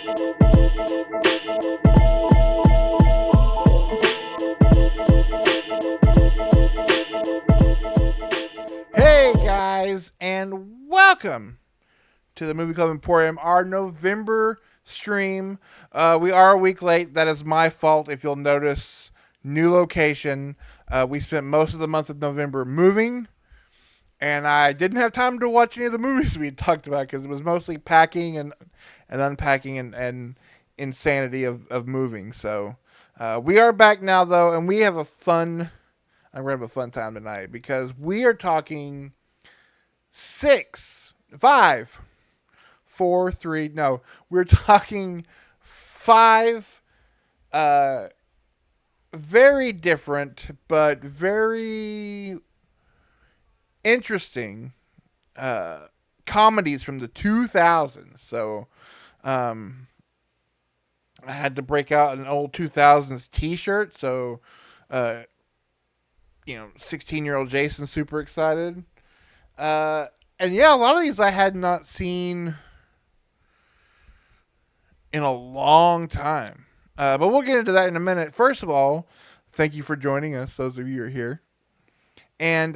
Hey guys, and welcome to the Movie Club Emporium, our November stream. We are a week late. That is my fault. If you'll notice, new location. We spent most of the month of November moving, and I didn't have time to watch any of the movies we talked about because it was mostly packing and unpacking and insanity of moving. So we are back now, though, and we have a fun. I'm gonna have a fun time tonight because we are talking 6, 5, 4, 3. No, we're talking 5 very different but very interesting comedies from the 2000s. So I had to break out an old 2000s t-shirt. So 16-year-old Jason's super excited. And yeah, a lot of these I had not seen in a long time. But we'll get into that in a minute. First of all, thank you for joining us, those of you who are here. And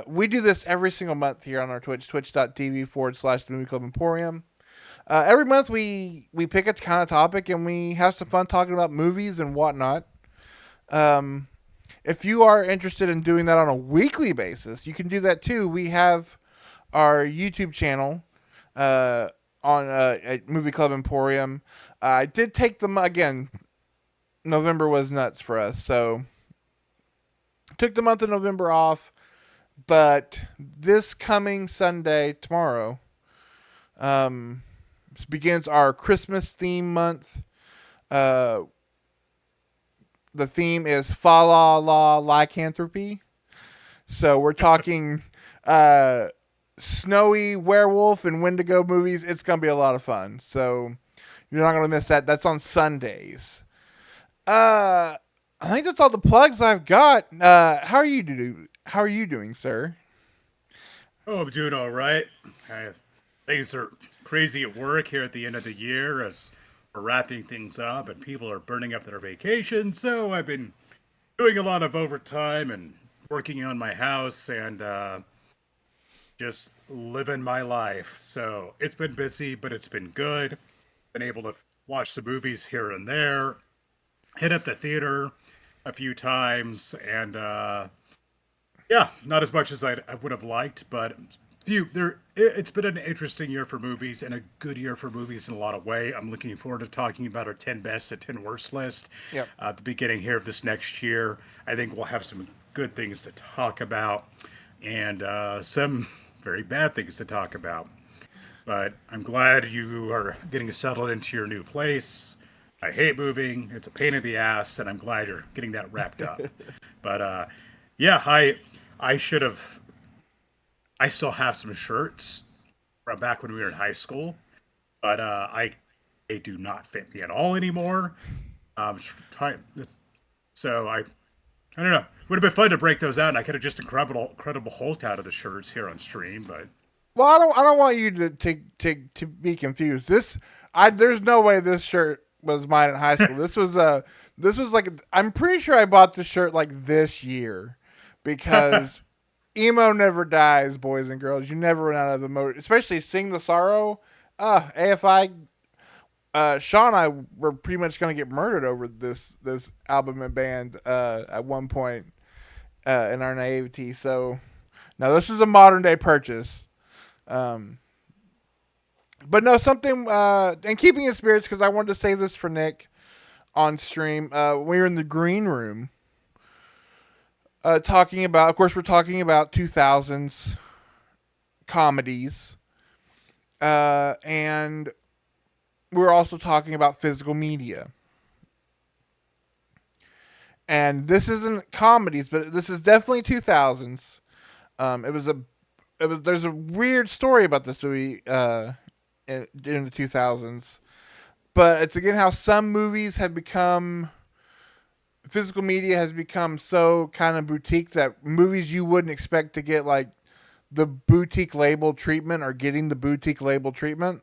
we do this every single month here on our Twitch, twitch.tv/The Movie Club Emporium. Every month we pick a kind of topic and we have some fun talking about movies and whatnot. If you are interested in doing that on a weekly basis, you can do that too. We have our YouTube channel on at Movie Club Emporium. I did take them again. November was nuts for us, so took the month of November off. But this coming Sunday, tomorrow, begins our Christmas theme month. The theme is Fa La La Lycanthropy. So we're talking snowy werewolf and Wendigo movies. It's going to be a lot of fun. So you're not going to miss that. That's on Sundays. I think that's all the plugs I've got. How are you doing, sir? Oh, I'm doing all right. Things are crazy at work here at the end of the year as we're wrapping things up and people are burning up their vacation. So I've been doing a lot of overtime and working on my house and just living my life. So it's been busy, but it's been good. Been able to watch some movies here and there, hit up the theater a few times, and yeah, not as much as I would have liked, but it's been an interesting year for movies and a good year for movies in a lot of way. I'm looking forward to talking about our 10 best and 10 worst list at the beginning here of this next year. I think we'll have some good things to talk about and some very bad things to talk about. But I'm glad you are getting settled into your new place. I hate moving. It's a pain in the ass, and I'm glad you're getting that wrapped up. But yeah, I should have. I still have some shirts from back when we were in high school, but they do not fit me at all anymore. Trying so I don't know. It would have been fun to break those out, and I could have just incredible Hulk out of the shirts here on stream, but. Well, I don't want you to be confused. There's no way this shirt was mine in high school. This was like, I'm pretty sure I bought this shirt like this year because emo never dies, boys and girls. You never run out of the mode, especially Sing the Sorrow. AFI, Sean and I were pretty much going to get murdered over this album and band at one point in our naivety. So now this is a modern day purchase. But no, something, and keeping in spirits, because I wanted to say this for Nick on stream. We were in the green room talking about, of course, we're talking about 2000s comedies. And we're also talking about physical media. And this isn't comedies, but this is definitely 2000s. There's a weird story about this movie in the 2000s, but it's again how some movies have become, physical media has become so kind of boutique that movies you wouldn't expect to get like the boutique label treatment are getting the boutique label treatment.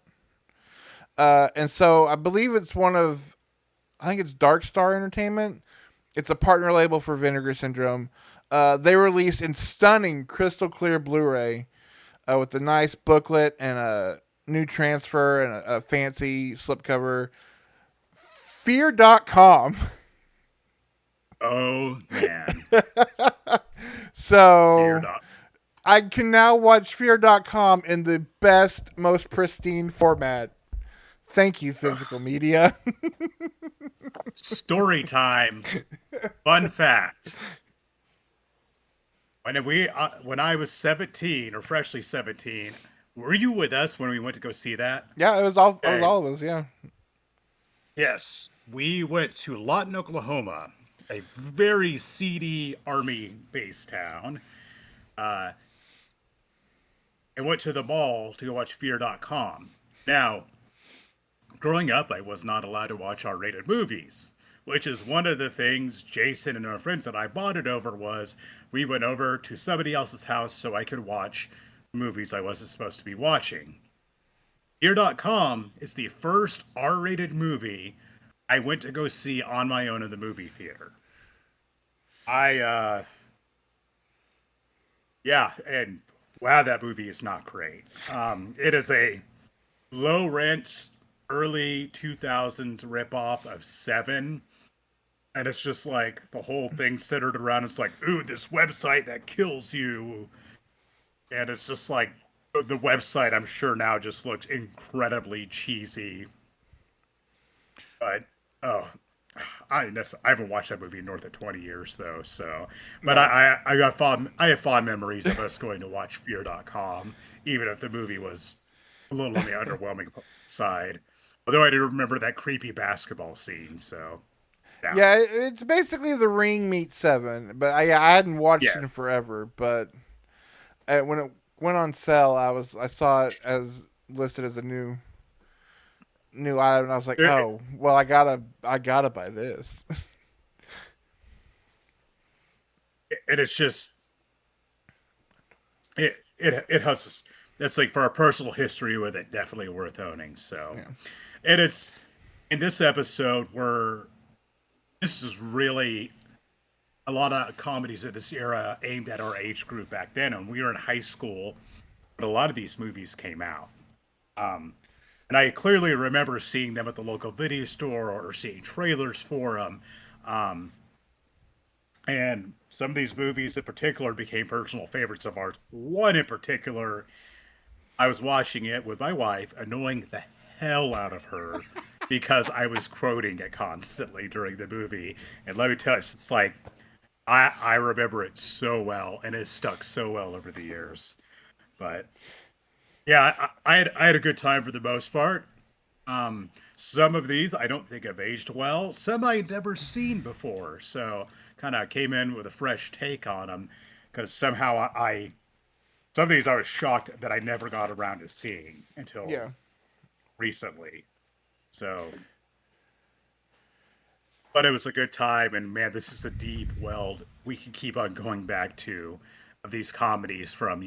And so I believe it's one of, I think it's Dark Star Entertainment. It's a partner label for Vinegar Syndrome. They released in stunning crystal clear Blu-ray with a nice booklet and a new transfer and a fancy slipcover. Fear.com. Oh man, fear So dot. I can now watch Fear.com in the best, most pristine format. Thank you, physical media. Story time. Fun fact: when I was 17 or freshly 17, were you with us when we went to go see that? Yeah, it was all. It was Okay. all of us. Yeah. Yes, we went to Lawton, Oklahoma, a very seedy army base town, uh, and went to the mall to go watch Fear.com. Now, growing up, I was not allowed to watch R-rated movies, which is one of the things Jason and our friends and I bonded over. Was we went over to somebody else's house so I could watch movies I wasn't supposed to be watching. Fear.com is the first R-rated movie I went to go see on my own in the movie theater. I Yeah, and wow, that movie is not great. It is a low rent early 2000s ripoff of Seven, and it's just like the whole thing centered around it's like, ooh, this website that kills you, and it's just like the website I'm sure now just looks incredibly cheesy, but oh, I haven't watched that movie in north of 20 years though. So, but No. I have fond memories of us going to watch Fear.com, even if the movie was a little on the underwhelming side. Although I do remember that creepy basketball scene. So, yeah, Yeah, it's basically The Ring meets Seven, but yeah, I hadn't watched it in yes, forever. But when it went on sale, I saw it as listed as a new item, and I was like, it, oh, well, I gotta buy this. and it's just it has that's like for our personal history with it, definitely worth owning. So, Yeah, and it's in this episode where this is really a lot of comedies of this era aimed at our age group back then, and we were in high school but a lot of these movies came out. And I clearly remember seeing them at the local video store or seeing trailers for them. Um, and some of these movies in particular became personal favorites of ours. One in particular, I was watching it with my wife, annoying the hell out of her because I was quoting it constantly during the movie. And let me tell you, it's like I remember it so well, and it's stuck so well over the years. But yeah, I had a good time for the most part. Some of these I don't think have aged well. Some I'd never seen before, so kind of came in with a fresh take on them because somehow some of these I was shocked that I never got around to seeing until yeah, recently. So, but it was a good time, and man, this is a deep well we can keep on going back to of these comedies from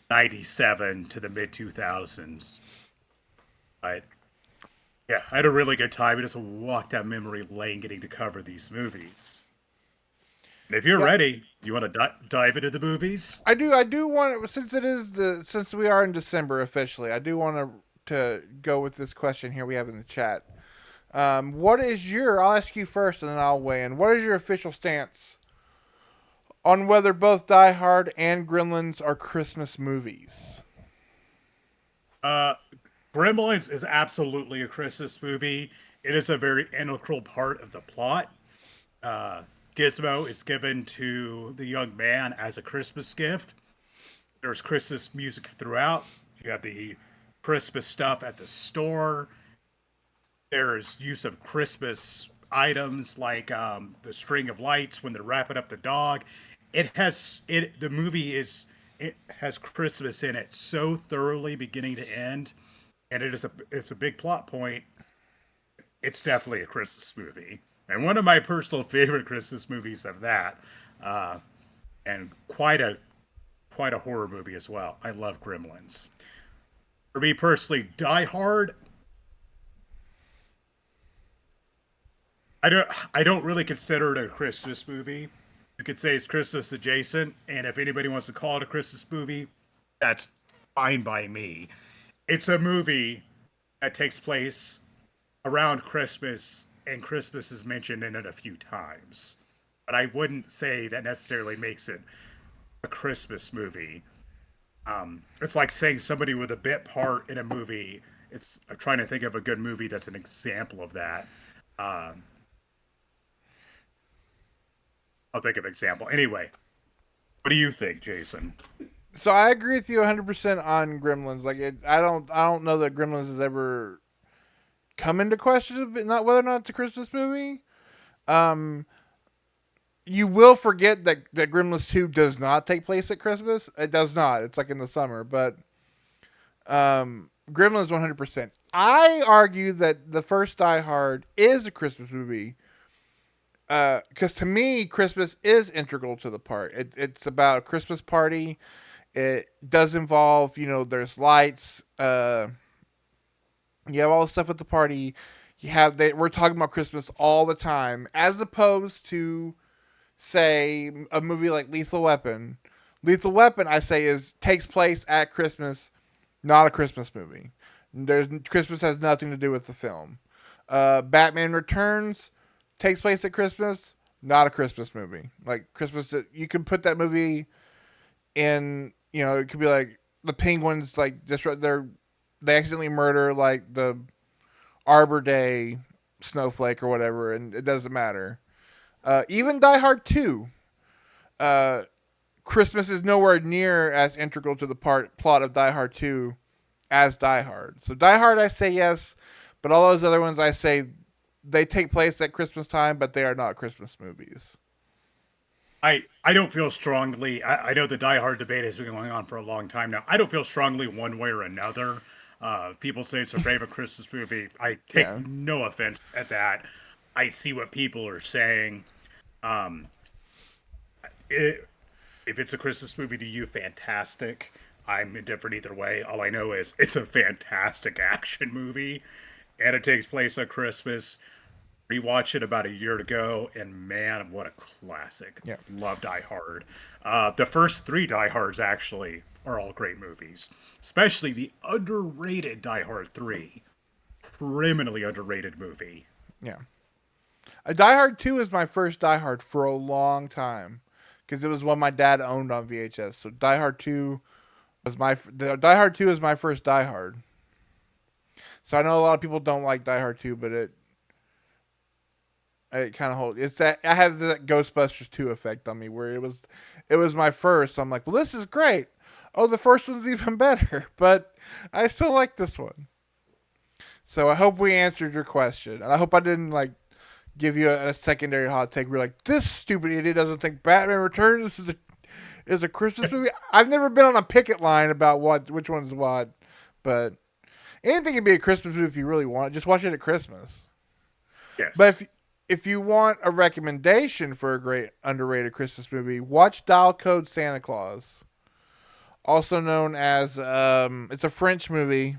'97 to the mid 2000s. But yeah, I had a really good time. We just walked down memory lane getting to cover these movies. And if you're yeah. ready, you want to dive into the movies? I do want, since we are in December officially, I do want to go with this question here we have in the chat. What is your? I'll ask you first, and then I'll weigh in. What is your official stance on whether both Die Hard and Gremlins are Christmas movies? Uh, Gremlins is absolutely a Christmas movie. It is a very integral part of the plot. Uh, Gizmo is given to the young man as a Christmas gift. There's Christmas music throughout. You have the Christmas stuff at the store. There's use of Christmas items like the string of lights when they're wrapping up the dog. The movie is it has Christmas in it so thoroughly beginning to end, and it's a big plot point. It's definitely a Christmas movie, and one of my personal favorite Christmas movies of that, uh, and quite a horror movie as well. I love Gremlins. For me personally, Die Hard. I don't really consider it a Christmas movie. You could say it's Christmas adjacent, and if anybody wants to call it a Christmas movie, that's fine by me. It's a movie that takes place around Christmas, and Christmas is mentioned in it a few times. But I wouldn't say that necessarily makes it a Christmas movie. It's like saying somebody with a bit part in a movie. I'm trying to think of a good movie that's an example of that. Um, I'll think of an example. Anyway, what do you think, Jason? So I agree with you 100% on Gremlins. Like I don't know that Gremlins has ever come into question, not whether or not it's a Christmas movie. Um, you will forget that Gremlins 2 does not take place at Christmas. It does not. It's like in the summer, but Gremlins 100%. I argue that the first Die Hard is a Christmas movie. Because to me, Christmas is integral to the part. It's about a Christmas party. It does involve, there's lights. You have all the stuff at the party. We're talking about Christmas all the time, as opposed to say a movie like Lethal Weapon. Lethal Weapon, I say, is takes place at Christmas, not a Christmas movie. Christmas has nothing to do with the film. Batman Returns takes place at Christmas, not a Christmas movie. Like Christmas, you can put that movie in. It could be like the Penguins, like they accidentally murder like the Arbor Day snowflake or whatever, and it doesn't matter. Even Die Hard 2, uh, Christmas is nowhere near as integral to the plot of Die Hard 2 as Die Hard. So Die Hard, I say yes, but all those other ones, I say they take place at Christmas time, but they are not Christmas movies. I don't feel strongly. I know the Die Hard debate has been going on for a long time now. I don't feel strongly one way or another. People say it's their favorite Christmas movie. I take Yeah. no offense at that. I see what people are saying. Um, it, if it's a Christmas movie to you, fantastic. I'm indifferent either way. All I know is it's a fantastic action movie, and it takes place at Christmas. Rewatched it about a year ago, and man, what a classic! Yeah. Love Die Hard. The first three Die Hards actually are all great movies, especially the underrated Die Hard 3. Criminally underrated movie. Yeah. Die Hard 2 is my first Die Hard for a long time because it was one my dad owned on VHS. So Die Hard 2 is my first Die Hard. So I know a lot of people don't like Die Hard 2, but it kind of holds. It's that I have that Ghostbusters 2 effect on me where it was my first. So I'm like, well, this is great. Oh, the first one's even better, but I still like this one. So I hope we answered your question, and I hope I didn't like give you a secondary hot take. We're like, this stupid idiot doesn't think Batman Returns is a Christmas movie. I've never been on a picket line about which one's what, but anything can be a Christmas movie if you really want it. Just watch it at Christmas. But Yes. if you want a recommendation for a great underrated Christmas movie, watch Dial Code Santa Claus, also known as it's a French movie.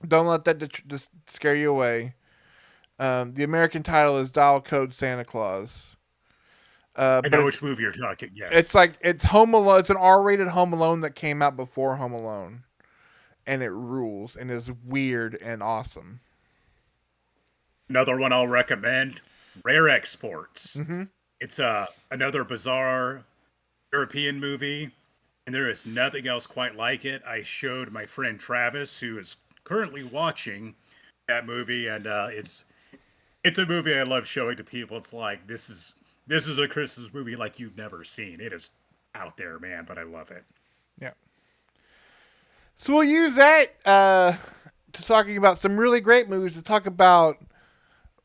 Don't let that just scare you away. The American title is Dial Code Santa Claus. I But know which movie you're talking. it's Yes. like it's Home Alone. It's an R-rated Home Alone that came out before Home Alone, and it rules and is weird and awesome. Another one I'll recommend: Rare Exports. Mm-hmm. It's another bizarre European movie, and there is nothing else quite like it. I showed my friend Travis, who is currently watching that movie, and it's a movie I love showing to people. It's like this is a Christmas movie like you've never seen. It is out there, man, but I love it. Yeah. So we'll use that to talking about some really great movies to talk about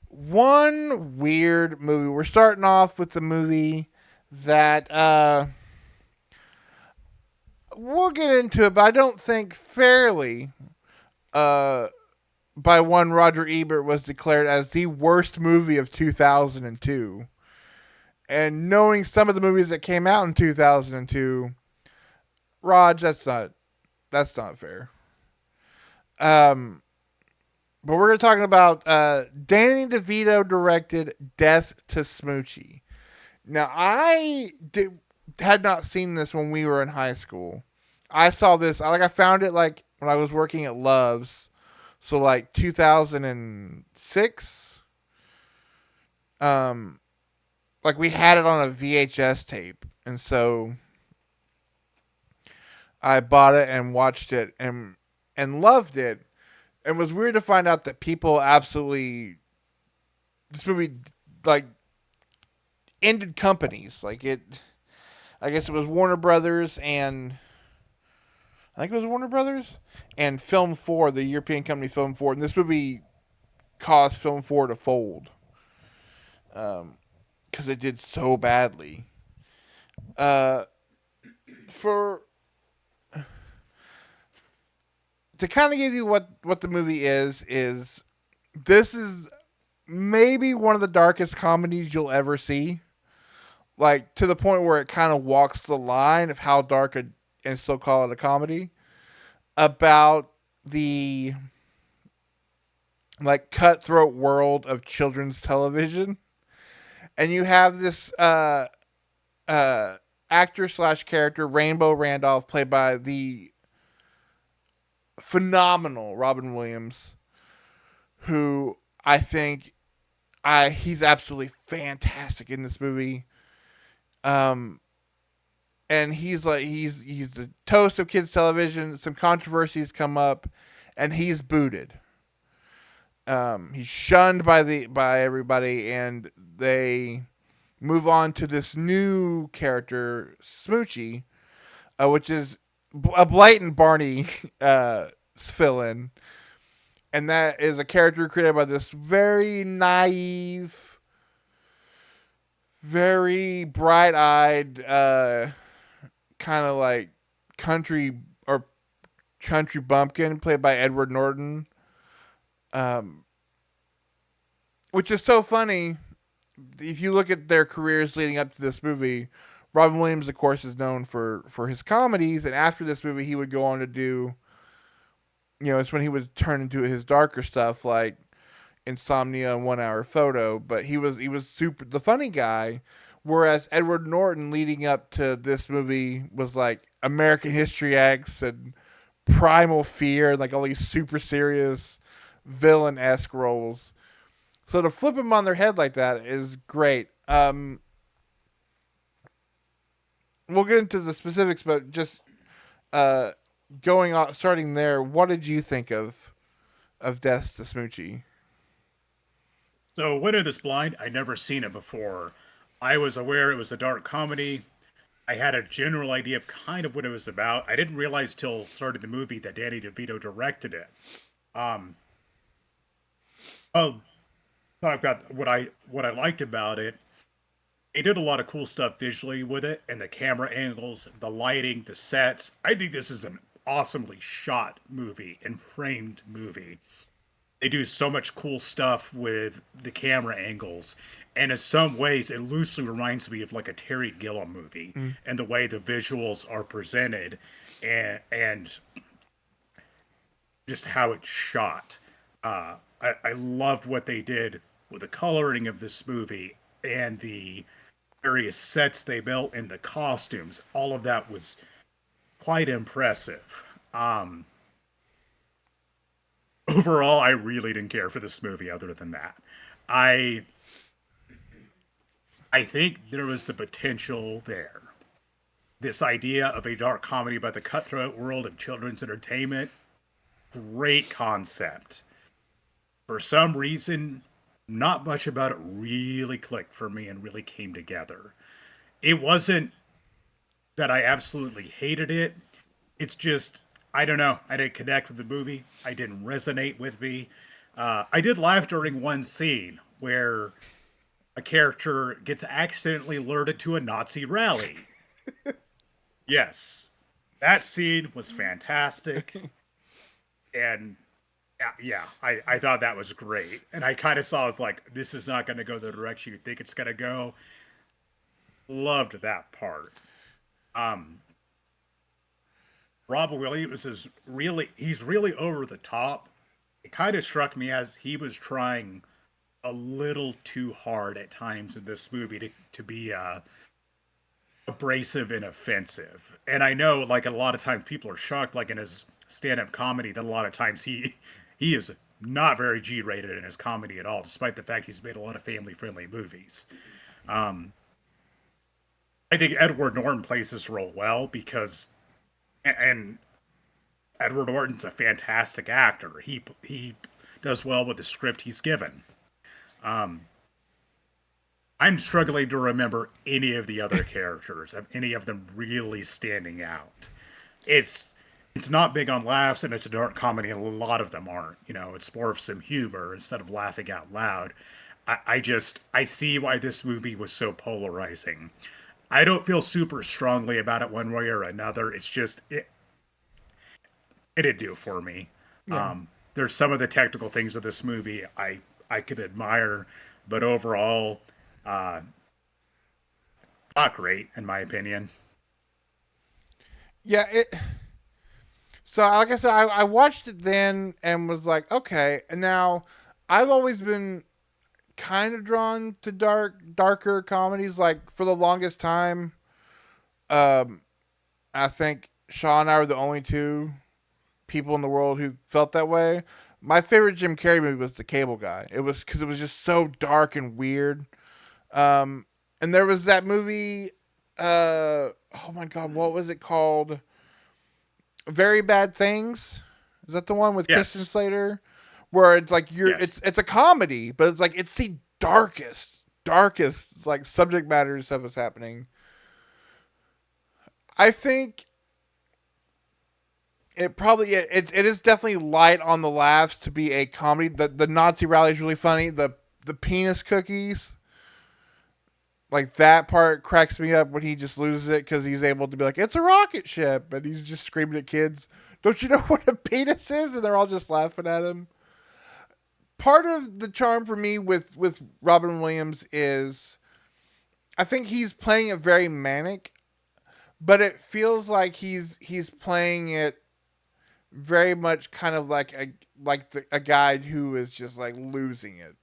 one weird movie. We're starting off with the movie that we'll get into it, but I don't think fairly uh, by one Roger Ebert was declared as the worst movie of 2002. And knowing some of the movies that came out in 2002, Raj, that's not fair. Um, but we're talking about Danny DeVito directed Death to Smoochie. Now, had not seen this when we were in high school. I saw this, I found it like when I was working at Love's, so like 2006. Um, like we had it on a VHS tape, and so I bought it and watched it and loved it. And it was weird to find out that people absolutely this movie like ended companies. Like it, I guess it was Warner Brothers and I think it was Warner Brothers and Film 4, the European company Film 4, and this movie caused Film 4 to fold because it did so badly. Uh, for to kind of give you what the movie is this is maybe one of the darkest comedies you'll ever see. Like to the point where it kind of walks the line of how dark and still call it a comedy about the like cutthroat world of children's television. And you have this uh, actor slash character Rainbow Randolph, played by the phenomenal Robin Williams, who I think he's absolutely fantastic in this movie. Um, and he's the toast of kids television. Some controversies come up, and he's booted. He's shunned by everybody, and they move on to this new character, Smoochie, which is a blatant Barney fill in, and that is a character created by this very naive, very bright eyed, kind of like country or country bumpkin, played by Edward Norton, um, which is so funny. If you look at their careers leading up to this movie, Robin Williams, of course, is known for his comedies, and after this movie, he would go on to do, it's when he would turn into his darker stuff like Insomnia and 1 Hour Photo. But he was super the funny guy, whereas Edward Norton, leading up to this movie, was like American History X and Primal Fear, like all these super serious villain esque roles. So to flip them on their head like that is great. We'll get into the specifics, but just uh, going on, starting there. What did you think of Death to Smoochie? So, Winter This Blind, I'd never seen it before. I was aware it was a dark comedy. I had a general idea of kind of what it was about. I didn't realize till started the movie that Danny DeVito directed it. Um, I'll talk about what I liked about it. They did a lot of cool stuff visually with it, and the camera angles, the lighting, the sets. I think this is an awesomely shot movie and framed movie. They do so much cool stuff with the camera angles, and in some ways it loosely reminds me of like a Terry Gilliam movie Mm. and the way the visuals are presented, and just how it's shot. I loved what they did with the coloring of this movie and the various sets they built and the costumes. All of that was quite impressive. Overall, I really didn't care for this movie. Other than that, I I think there was the potential there. This idea of a dark comedy about the cutthroat world of children's entertainment, great concept. For some reason, not much about it really clicked for me and really came together. It wasn't that I absolutely hated it. It's just, I don't know. I didn't connect with the movie. I didn't resonate with me. I did laugh during one scene where a character gets accidentally alerted to a Nazi rally. Yes, that scene was fantastic. And yeah, I thought that was great. And I kind of saw, I was like, this is not going to go the direction you think it's going to go. Loved that part. Um, Robin Williams is really, he's really over the top it kind of struck me as he was trying a little too hard at times in this movie to be abrasive and offensive. And I know, like, a lot of times people are shocked, like in his stand-up comedy, that a lot of times he is not very G-rated in his comedy at all, despite the fact he's made a lot of family-friendly movies. Um, I think Edward Norton plays this role well because, and Edward Norton's a fantastic actor. He does well with the script he's given. Um, I'm struggling to remember any of the other characters, of any of them really standing out. It's it's not big on laughs, and it's a dark comedy, and a lot of them aren't. You know, it's more of some humor instead of laughing out loud. I see why this movie was so polarizing. I don't feel super strongly about it one way or another. It's just it didn't do it for me. Yeah. There's some of the technical things of this movie I could admire, but overall, uh, not great in my opinion. Yeah, it. So, like I said, I watched it then and was like, okay. And now, I've always been kind of drawn to darker comedies. Like for the longest time, um, I think Shaw and I were the only two people in the world who felt that way. My favorite Jim Carrey movie was The Cable Guy. It was because it was just so dark and weird. Um, and there was that movie. Oh my God, what was it called? Very Bad Things. Is that the one with Christian Yes, Slater? Where it's like yes. it's a comedy, but it's like it's the darkest like subject matter stuff is happening. I think it is definitely light on the laughs to be a comedy. The Nazi rally is really funny. The penis cookies, like that part cracks me up when he just loses it because he's able to be like, it's a rocket ship, and he's just screaming at kids, don't you know what a penis is? And they're all just laughing at him. Part of the charm for me with Robin Williams is I think he's playing it very manic, but it feels like he's playing it very much kind of like a guy who is just like losing it.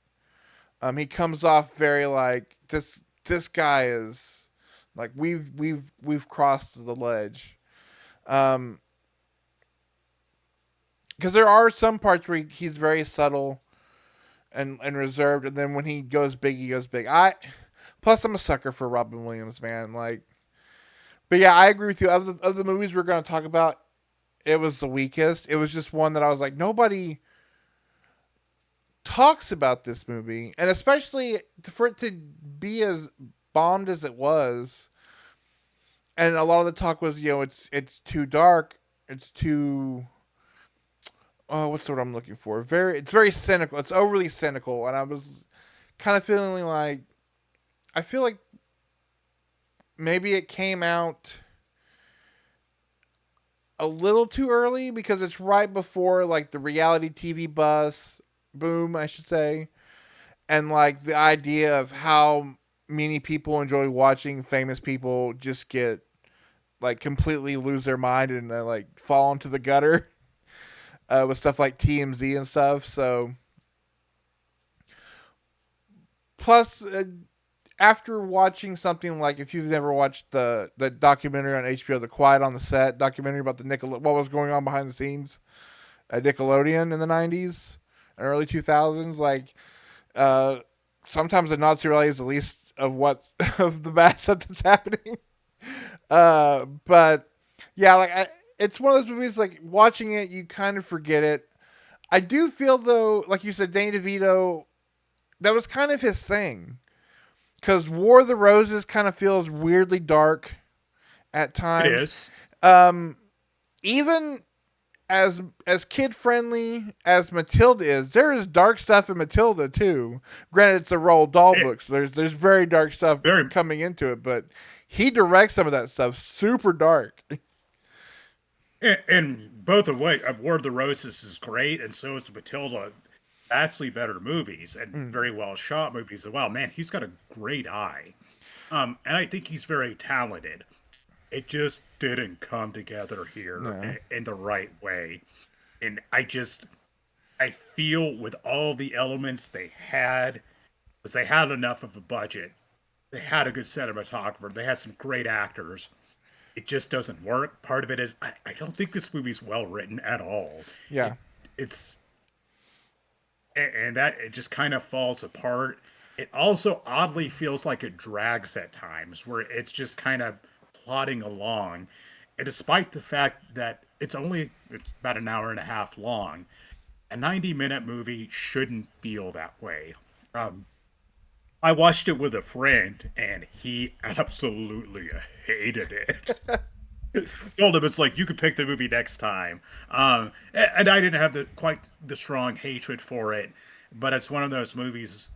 He comes off very like this guy is like we've crossed the ledge. Um, because there are some parts where he's very subtle and reserved, and then when he goes big, he goes big. I plus I'm a sucker for Robin Williams, man. Like, but yeah, I agree with you. Of the movies we're going to talk about, it was the weakest. It was just one that I was like, nobody talks about this movie, and especially for it to be as bombed as it was, and a lot of the talk was, it's too dark, it's too what's the word I'm looking for? It's very cynical. It's overly cynical, and I was kind of feeling like I feel like maybe it came out a little too early because it's right before like the reality TV buzz boom, I should say, and like the idea of how many people enjoy watching famous people just get like completely lose their mind and like fall into the gutter with stuff like TMZ and stuff. So plus after watching something like if you've never watched the documentary on HBO, the Quiet on the Set documentary about the what was going on behind the scenes at Nickelodeon in the '90s and early 2000s, like uh, sometimes the Nazi rally is the least of what of the bad stuff that's happening. But yeah, it's one of those movies like watching it, you kind of forget it. I do feel though, like you said, Danny DeVito, that was kind of his thing because War of the Roses kind of feels weirdly dark at It times. is. Um, even as kid friendly as Matilda is, there is dark stuff in Matilda too. Granted, it's a Roald Dahl It, book, so there's very dark stuff very coming into it, but he directs some of that stuff super dark. and both of what War of the Roses is great, and so is Matilda. Vastly better movies and Mm, very well shot movies as well. Man, he's got a great eye. And I think he's very talented. It just didn't come together here no. in the right way. And I just I feel with all the elements they had, because they had enough of a budget, they had a good cinematographer, they had some great actors. It just doesn't work. Part of it is I don't think this movie's well written at all. Yeah. It's and that it just kind of falls apart. It also oddly feels like it drags at times, where it's just kind of plodding along. And despite the fact that it's about an hour and a half long, a 90-minute movie shouldn't feel that way. Um, I watched it with a friend, and he absolutely hated it. Told him it's like you could pick the movie next time. And I didn't have quite the strong hatred for it, but it's one of those movies.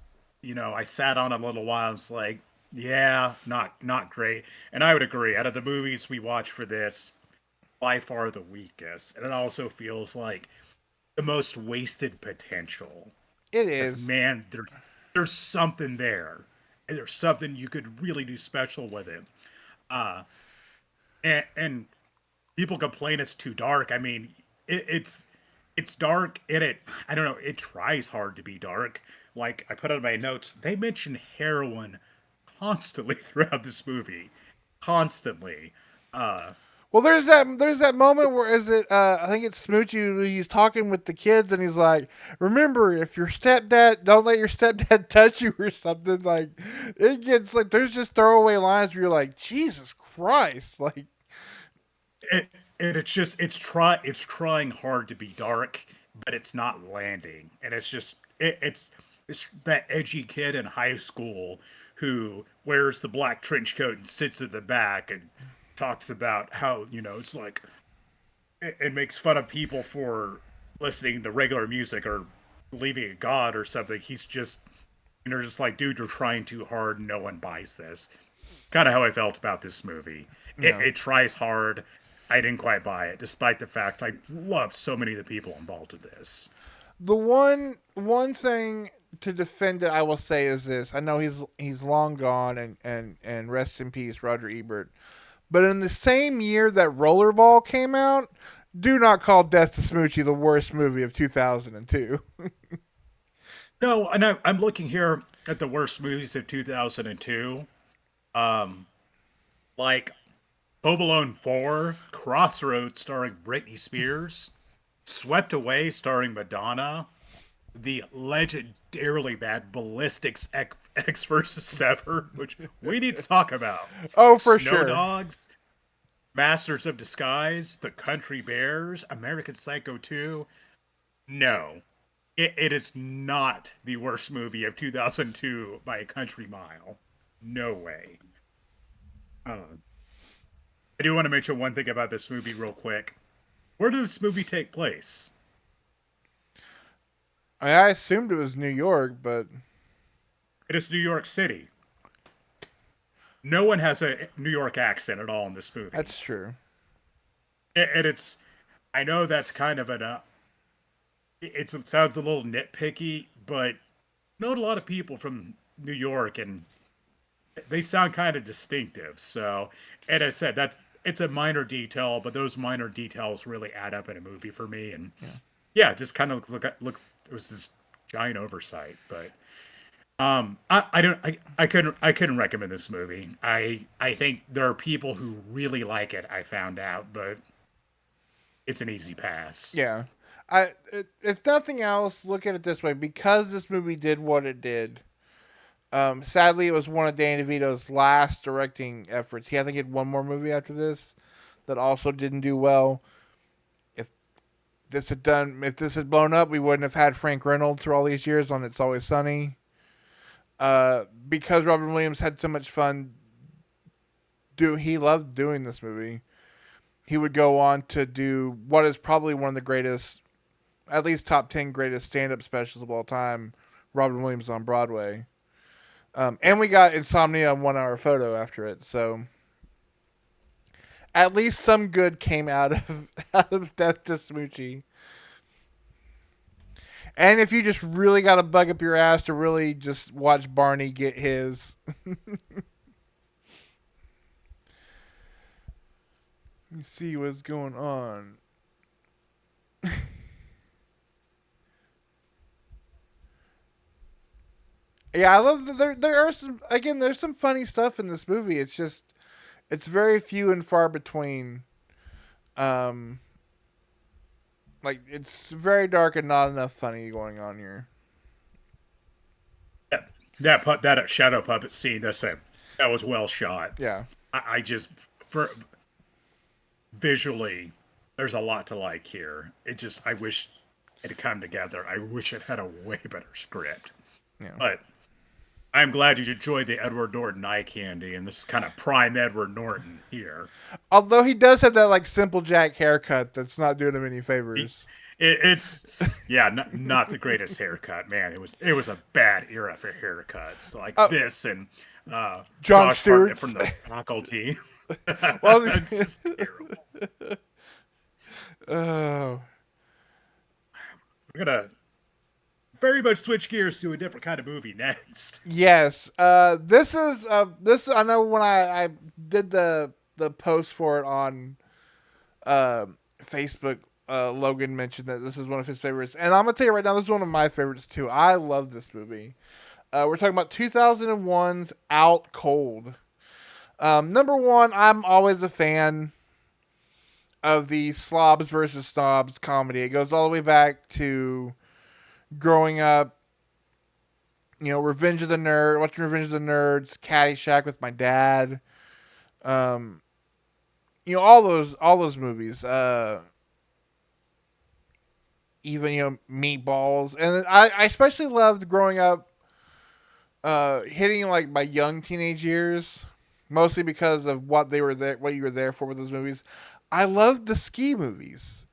I sat on it a little while. I was like, yeah, not great. And I would agree. Out of the movies we watched for this, by far the weakest, and it also feels like the most wasted potential. It Because is. man, there's something there. And there's something you could really do special with it. Uh, and people complain it's too dark. I mean, it's dark and I don't know, it tries hard to be dark. Like I put on my notes, they mention heroin constantly throughout this movie. Constantly. Uh Well, there's that moment where is it? I think it's Smoochie. He's talking with the kids, and he's like, "Remember, if your stepdad, don't let your stepdad touch you or something." Like, it gets like there's just throwaway lines where you're like, "Jesus Christ!" Like, it, and it's trying hard to be dark, but it's not landing. And it's just it's that edgy kid in high school who wears the black trench coat and sits at the back and talks about how it's like it makes fun of people for listening to regular music or believing in God or something. He's just just like, dude, you're trying too hard. No one buys this. Kind of how I felt about this movie. you It, know, it tries hard. I didn't quite buy it, despite the fact I love so many of the people involved with this. the one thing to defend it, I will say is this: I know he's long gone, and rest in peace, Roger Ebert. But in the same year that Rollerball came out, do not call Death to Smoochie the worst movie of 2002. No, and I'm looking here at the worst movies of 2002. Um, like Home Alone 4, Crossroads starring Britney Spears, Swept Away starring Madonna, the legendarily bad Ballistics X versus Sever, which we need to talk about. Oh, for Snow sure. Dogs, Masters of Disguise, The Country Bears, American Psycho 2. No, it is not the worst movie of 2002 by a country mile. No way. Uh, I do want to mention one thing about this movie real quick. Where did this movie take place? I assumed it was New York, but It is New York City. No one has a New York accent at all in this movie. that's true. And it's, I know that's kind of it sounds a little nitpicky, but not a lot of people from New York, and they sound kind of distinctive. So, and I said it's a minor detail, but those minor details really add up in a movie for me. And Yeah. yeah, just kind of look. It was this giant oversight, but I don't I couldn't recommend this movie. I think there are people who really like it. I found out, but it's an easy pass. Yeah. If nothing else, look at it this way: because this movie did what it did. Sadly, it was one of Danny DeVito's last directing efforts. He, I think, had one more movie after this that also didn't do well. If if this had blown up, we wouldn't have had Frank Reynolds for all these years on It's Always Sunny. Because Robin Williams had so much fun, he loved doing this movie. He would go on to do what is probably one of the greatest, at least top 10 greatest stand-up specials of all time, Robin Williams on Broadway. And we Yes. got Insomnia and 1 Hour Photo after it, so at least some good came out of out of Death to Smoochie. And if you just really got to bug up your ass to really just watch Barney get his, let me see what's going on. Yeah, I love that there are some, again, there's some funny stuff in this movie. It's just it's very few and far between. Um like it's very dark and not enough funny going on here. That shadow puppet scene, that was well shot. Yeah. I just for visually, there's a lot to like here. It just I wish it had come together. I wish it had a way better script. Yeah. But I'm glad you enjoyed the Edward Norton eye candy, and this is kind of prime Edward Norton here. Although he does have that like simple Jack haircut that's not doing him any He, favors. it's yeah, not the greatest haircut, man. It was a bad era for haircuts like Oh, this and John Josh Hartnett Stewart's. from The Faculty. Well, It's just terrible. oh We're gonna very much switch gears to a different kind of movie next. yes. This I know when I did the post for it on uh, Facebook. Logan mentioned that this is one of his favorites, and I'm gonna tell you right now, this is one of my favorites too. I love this movie. We're talking about 2001's Out Cold. Number one, I'm always a fan of the slobs versus snobs comedy. It goes all the way back to growing up, Revenge of the Nerd, watching Revenge of the Nerds, Caddyshack with my dad. Um, all those movies. Even Meatballs, and I especially loved growing up, hitting like my young teenage years, mostly because of what you were there for with those movies. I loved the ski movies.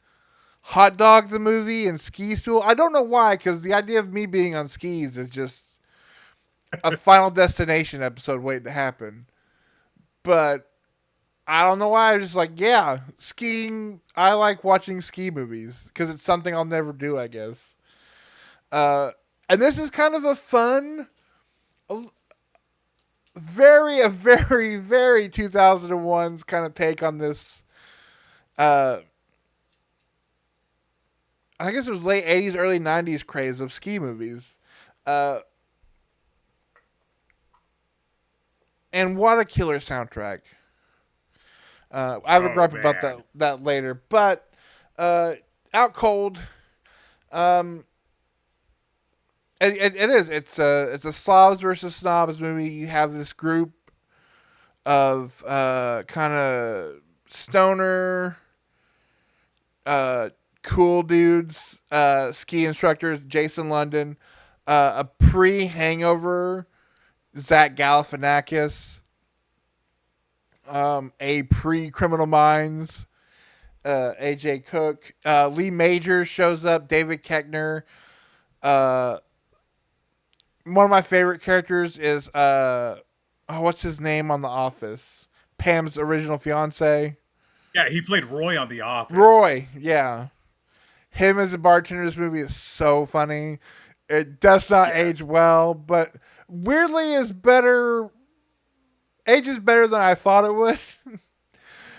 Hot Dog the movie and Ski Stool. I don't know why, because the idea of me being on skis is just a Final Destination episode waiting to happen. But I don't know why. I'm just like, yeah, skiing. I like watching ski movies because it's something I'll never do, I guess. Uh, and this is kind of a fun, a very, very 2001's kind of take on this. Uh, I guess it was late 80s, early 90s craze of ski movies. Uh, and what a killer soundtrack. I have a Oh gripe about that man, later, but uh, Out Cold. Um, it is. It's a slobs versus snobs movie. You have this group of kind of stoner, uh, cool dudes, ski instructors. Jason London, a pre-hangover Zach Galifianakis, a pre-Criminal Minds AJ Cook. Lee Majors shows up. David Keckner. Uh, One of my favorite characters is what's his name on The Office? Pam's original fiance, yeah, he played Roy on The Office. Roy. Yeah, him as a bartender in this movie is so funny. It does not age Yes, well, but weirdly is better. Ages better than I thought it would.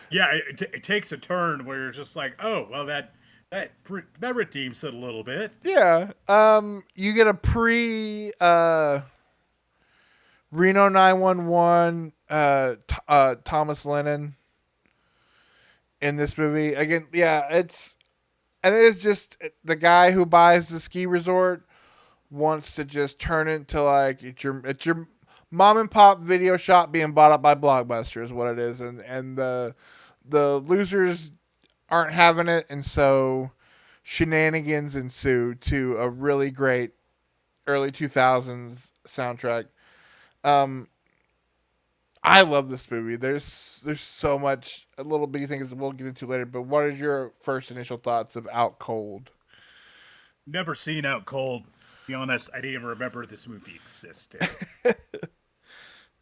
yeah, it takes a turn where you're just like, oh, well, that redeems it a little bit. Yeah. You get a pre Reno 911 Thomas Lennon in this movie. Again, yeah, it is just the guy who buys the ski resort wants to just turn it into like it's your mom and pop video shop being bought up by Blockbuster is what it is, and the losers aren't having it, and so shenanigans ensue to a really great early 2000s soundtrack. Um, I love this movie. There's so much little bitty things that we'll get into later. But what is your first initial thoughts of Out Cold? Never seen Out Cold. To be honest, I didn't even remember this movie existed.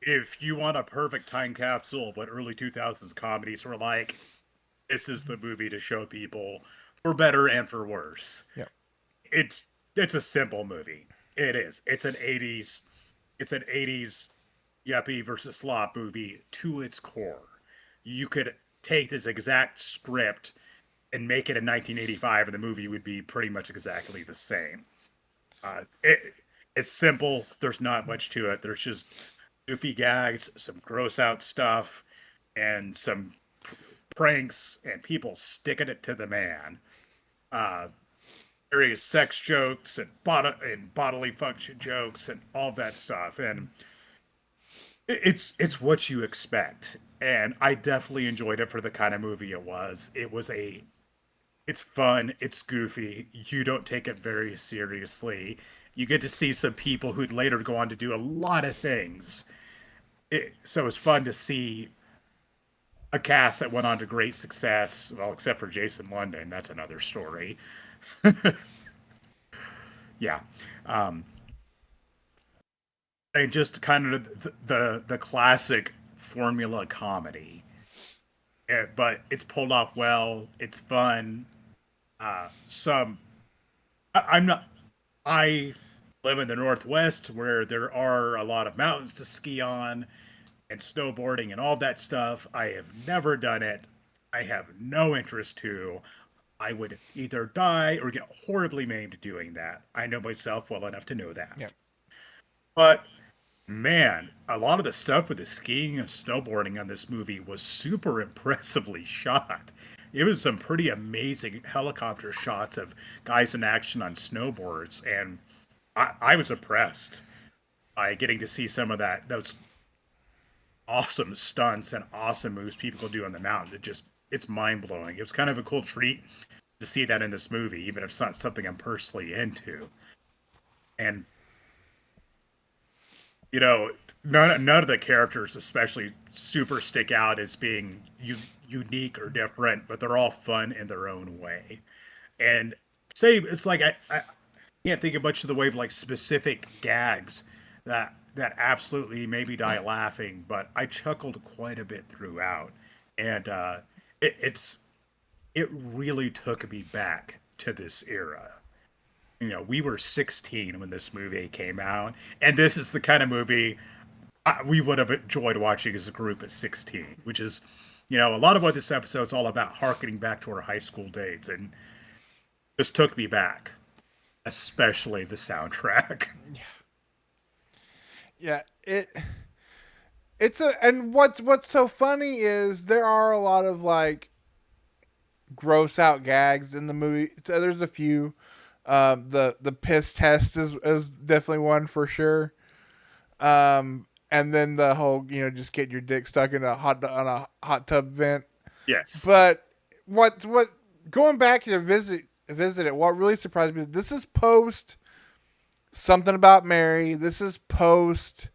If you want a perfect time capsule of what early 2000s comedies were like, this is the movie to show people for better and for worse. Yeah. It's it's a simple movie. It is. It's an 80s yuppie versus slop movie to its core. You could take this exact script and make it in 1985 and the movie would be pretty much exactly the same. It It's simple. There's not much to it. There's just goofy gags, some gross out stuff, and some pranks, and people sticking it to the man. Uh, various sex jokes and, and bodily function jokes and all that stuff. And it's what you expect. And I definitely enjoyed it for the kind of movie it was. It's fun, it's goofy. You don't take it very seriously. You get to see some people who'd later go on to do a lot of things. So it's fun to see a cast that went on to great success. Well, except for Jason London, that's another story. Yeah, um, and just kind of the classic formula comedy. But it's pulled off well. It's fun. Some I'm not. I live in the Northwest where there are a lot of mountains to ski on and snowboarding and all that stuff. I have never done it. I have no interest to. I would either die or get horribly maimed doing that. I know myself well enough to know Yeah. that. But man, a lot of the stuff with the skiing and snowboarding on this movie was super impressively shot. It was some pretty amazing helicopter shots of guys in action on snowboards, and I was impressed by getting to see some of those awesome stunts and awesome moves people do on the mountain. It's mind blowing. It was kind of a cool treat to see that in this movie, even if it's not something I'm personally into. And you know, none of the characters, especially, super stick out as being unique or different, but they're all fun in their own way. And say it's like I can't think of much of the way of like specific gags that absolutely made me die laughing, but I chuckled quite a bit throughout, and it's it really took me back to this era. We were 16 when this movie came out, and this is the kind of movie we would have enjoyed watching as a group at 16, which is, a lot of what this episode's all about, harkening back to our high school days, and just took me back, especially the soundtrack. Yeah, it's a and what's so funny is there are a lot of like gross out gags in the movie. There's a few. The piss test is definitely one for sure. And then the whole just get your dick stuck in a hot tub vent. Yes. But what going back to visit it, what really surprised me is this is post something about Mary. This is post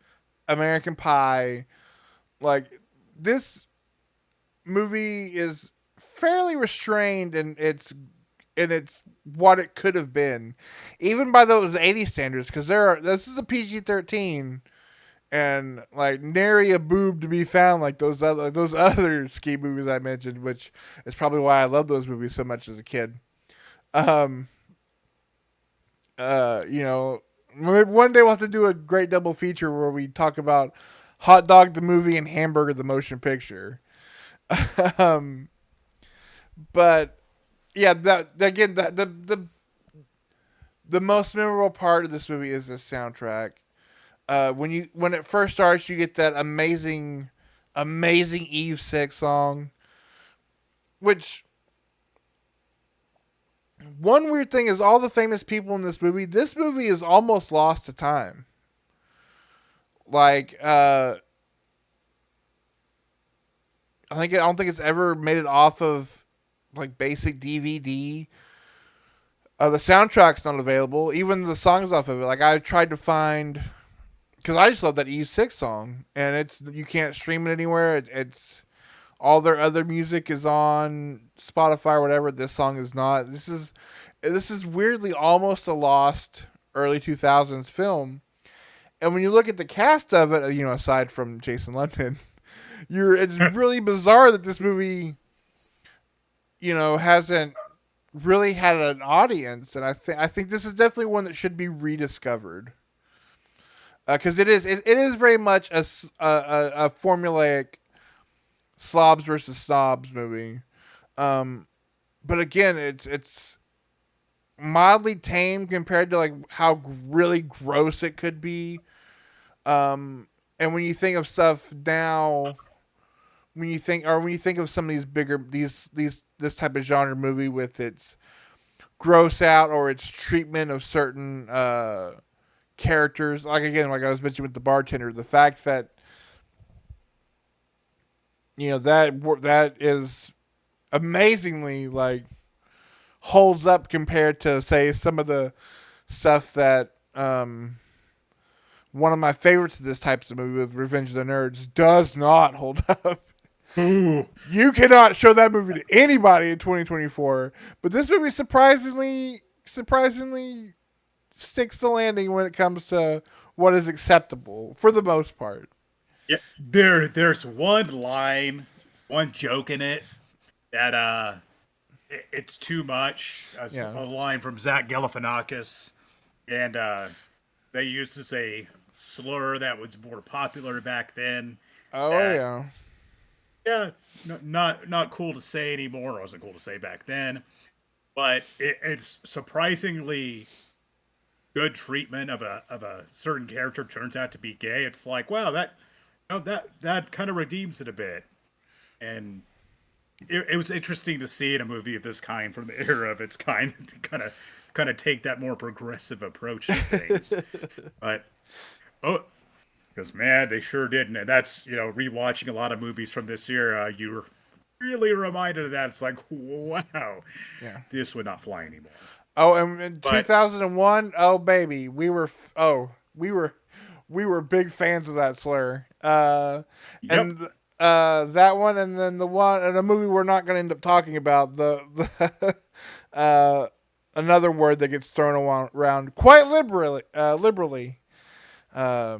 American Pie. Like this movie is fairly restrained in its what it could have been, even by those '80s standards. Because this is a PG-13, and like nary a boob to be found like those other ski movies I mentioned, which is probably why I love those movies so much as a kid. Um, you know, one day we'll have to do a great double feature where we talk about Hot Dog the movie and Hamburger the motion picture. um, but yeah, that again, the most memorable part of this movie is the soundtrack. When it first starts, you get that amazing Eve Six song, which one weird thing is all the famous people in this movie. This movie is almost lost to time. Like, I don't think it's ever made it off of like basic DVD. The soundtrack's not available. Even the songs off of it. Like I tried to find because I just love that Eve Six song, and you can't stream it anywhere. It's all their other music is on Spotify or whatever. This song is not. This is weirdly almost a lost early 2000s film. And when you look at the cast of it, aside from Jason London, it's really bizarre that this movie, hasn't really had an audience. And I think this is definitely one that should be rediscovered. Because it is very much a formulaic slobs versus snobs movie. But again, it's mildly tame compared to like how really gross it could be. And when you think of stuff now, when you think of some of these bigger these this type of genre movie with its gross out or its treatment of certain characters, like again, like I was mentioning with the bartender, the fact that that is amazingly like holds up compared to say some of the stuff that one of my favorites of this type of movie with Revenge of the Nerds does not hold up. Ooh, You cannot show that movie to anybody in 2024, but this movie surprisingly sticks the landing when it comes to what is acceptable for the most part. yeah. There's one line, one joke in it that it's too much. Yeah. A line from Zach Galifianakis, and they used to say slur that was more popular back then. Oh That yeah. yeah, not cool to say anymore. It wasn't cool to say back then, but it's surprisingly good treatment of a certain character turns out to be gay. It's like, wow, that kind of redeems it a bit, and it was interesting to see in a movie of this kind from the era of its kind to kind of take that more progressive approach to things. But oh, because man, they sure didn't. And that's rewatching a lot of movies from this era, you're really reminded of that. It's like, wow, Yeah. this would not fly anymore. Oh, and in But 2001, oh baby, we were big fans of that slur. yep, And that one, and then the one, and the movie we're not going to end up talking about the another word that gets thrown around quite liberally. Uh,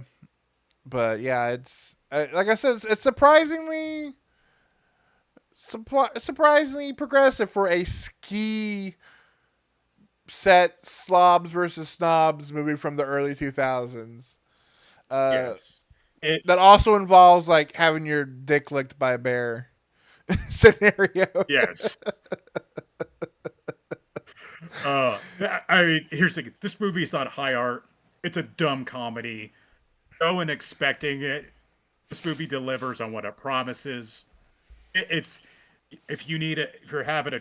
but yeah, it's like I said, it's surprisingly progressive for a ski set slobs versus snobs movie from the early 2000s. Uh, yes, it that also involves like having your dick licked by a bear scenario. yes. I mean, here's the thing. This movie is not high art. It's a dumb comedy. Go in expecting it. This movie delivers on what it promises. It's if you need it, if you're having a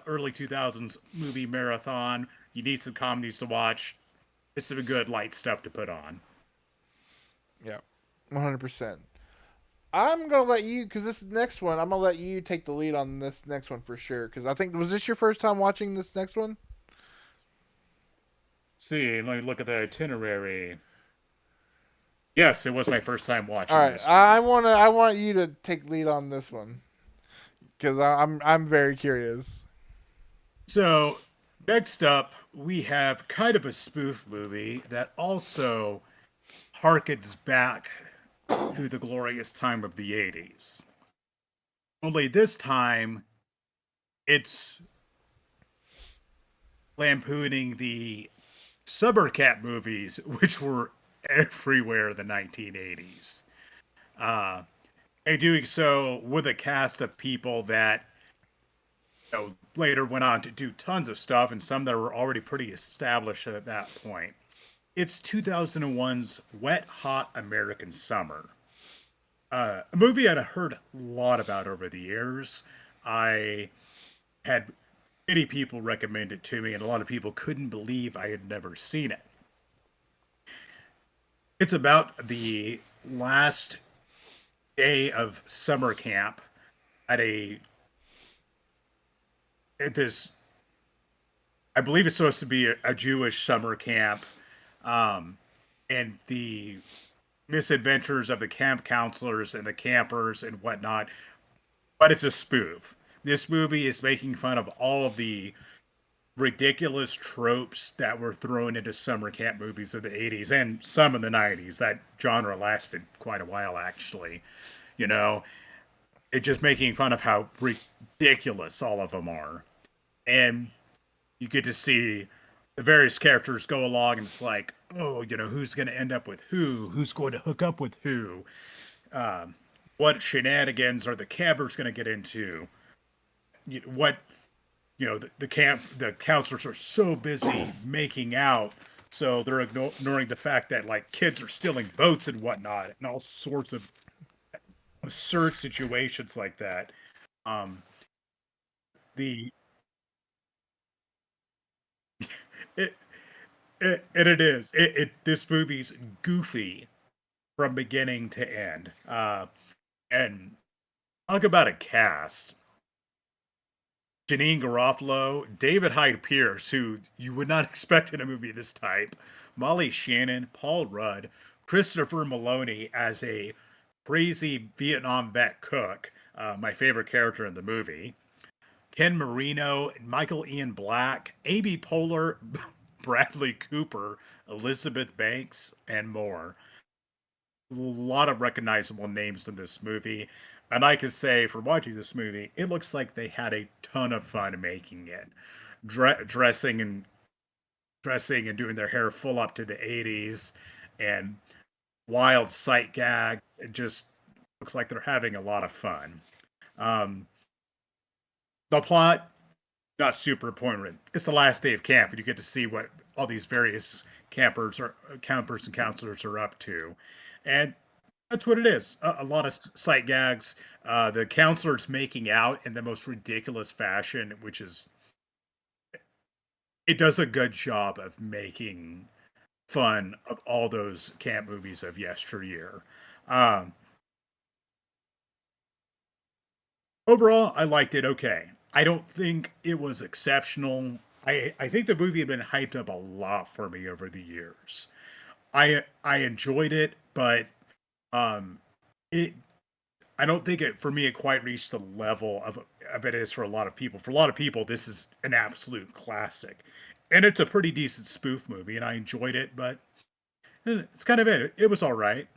early 2000s movie marathon, you need some comedies to watch. It's some good light stuff to put on. Yeah, 100%. I'm gonna let you because this next one. I'm gonna let you take the lead on this next one for sure. Because I think was this your first time watching this next one? See, let me look at the itinerary. Yes, it was my first time All watching right, this one. I want you to take lead on this one because I'm very curious. So, next up, we have kind of a spoof movie that also harkens back to the glorious time of the 80s. Only this time, it's lampooning the summer camp movies, which were everywhere in the 1980s. Uh, and doing so with a cast of people that later went on to do tons of stuff, and some that were already pretty established at that point. It's 2001's Wet Hot American Summer. A movie I'd heard a lot about over the years. I had many people recommend it to me, and a lot of people couldn't believe I had never seen it. It's about the last day of summer camp at a at this. I believe it's supposed to be a Jewish summer camp, um, and the misadventures of the camp counselors and the campers and whatnot. But it's a spoof. This movie is making fun of all of the ridiculous tropes that were thrown into summer camp movies of the 80s and some in the 90s. That genre lasted quite a while, actually. You know, it's just making fun of how ridiculous all of them are. And you get to see the various characters go along, and it's like, oh, who's going to end up with who? Who's going to hook up with who? Um, what shenanigans are the campers going to get into? What the counselors are so busy making out, so they're ignoring the fact that like kids are stealing boats and whatnot, and all sorts of absurd situations like that. Um, the it, and it is this movie's goofy from beginning to end. And talk about a cast. Janine Garofalo, David Hyde Pierce, who you would not expect in a movie this type, Molly Shannon, Paul Rudd, Christopher Maloney as a crazy Vietnam vet cook, my favorite character in the movie, Ken Marino, Michael Ian Black, Amy Poehler, Bradley Cooper, Elizabeth Banks, and more. A lot of recognizable names in this movie. And I can say, for watching this movie, it looks like they had a ton of fun making it. Dressing and doing their hair full up to the 80s and wild sight gags. It just looks like they're having a lot of fun. Um, the plot, not super important. It's the last day of camp, and you get to see what all these various campers and counselors are up to. And that's what it is. A lot of sight gags. The counselors making out in the most ridiculous fashion, which is it does a good job of making fun of all those camp movies of yesteryear. Um, Overall, I liked it okay. I don't think it was exceptional. I think the movie had been hyped up a lot for me over the years. I enjoyed it, but um, it I don't think it for me it quite reached the level of it is for a lot of people. For a lot of people, this is an absolute classic, and it's a pretty decent spoof movie, and I enjoyed it. But it's kind of it. It was all right.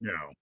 No,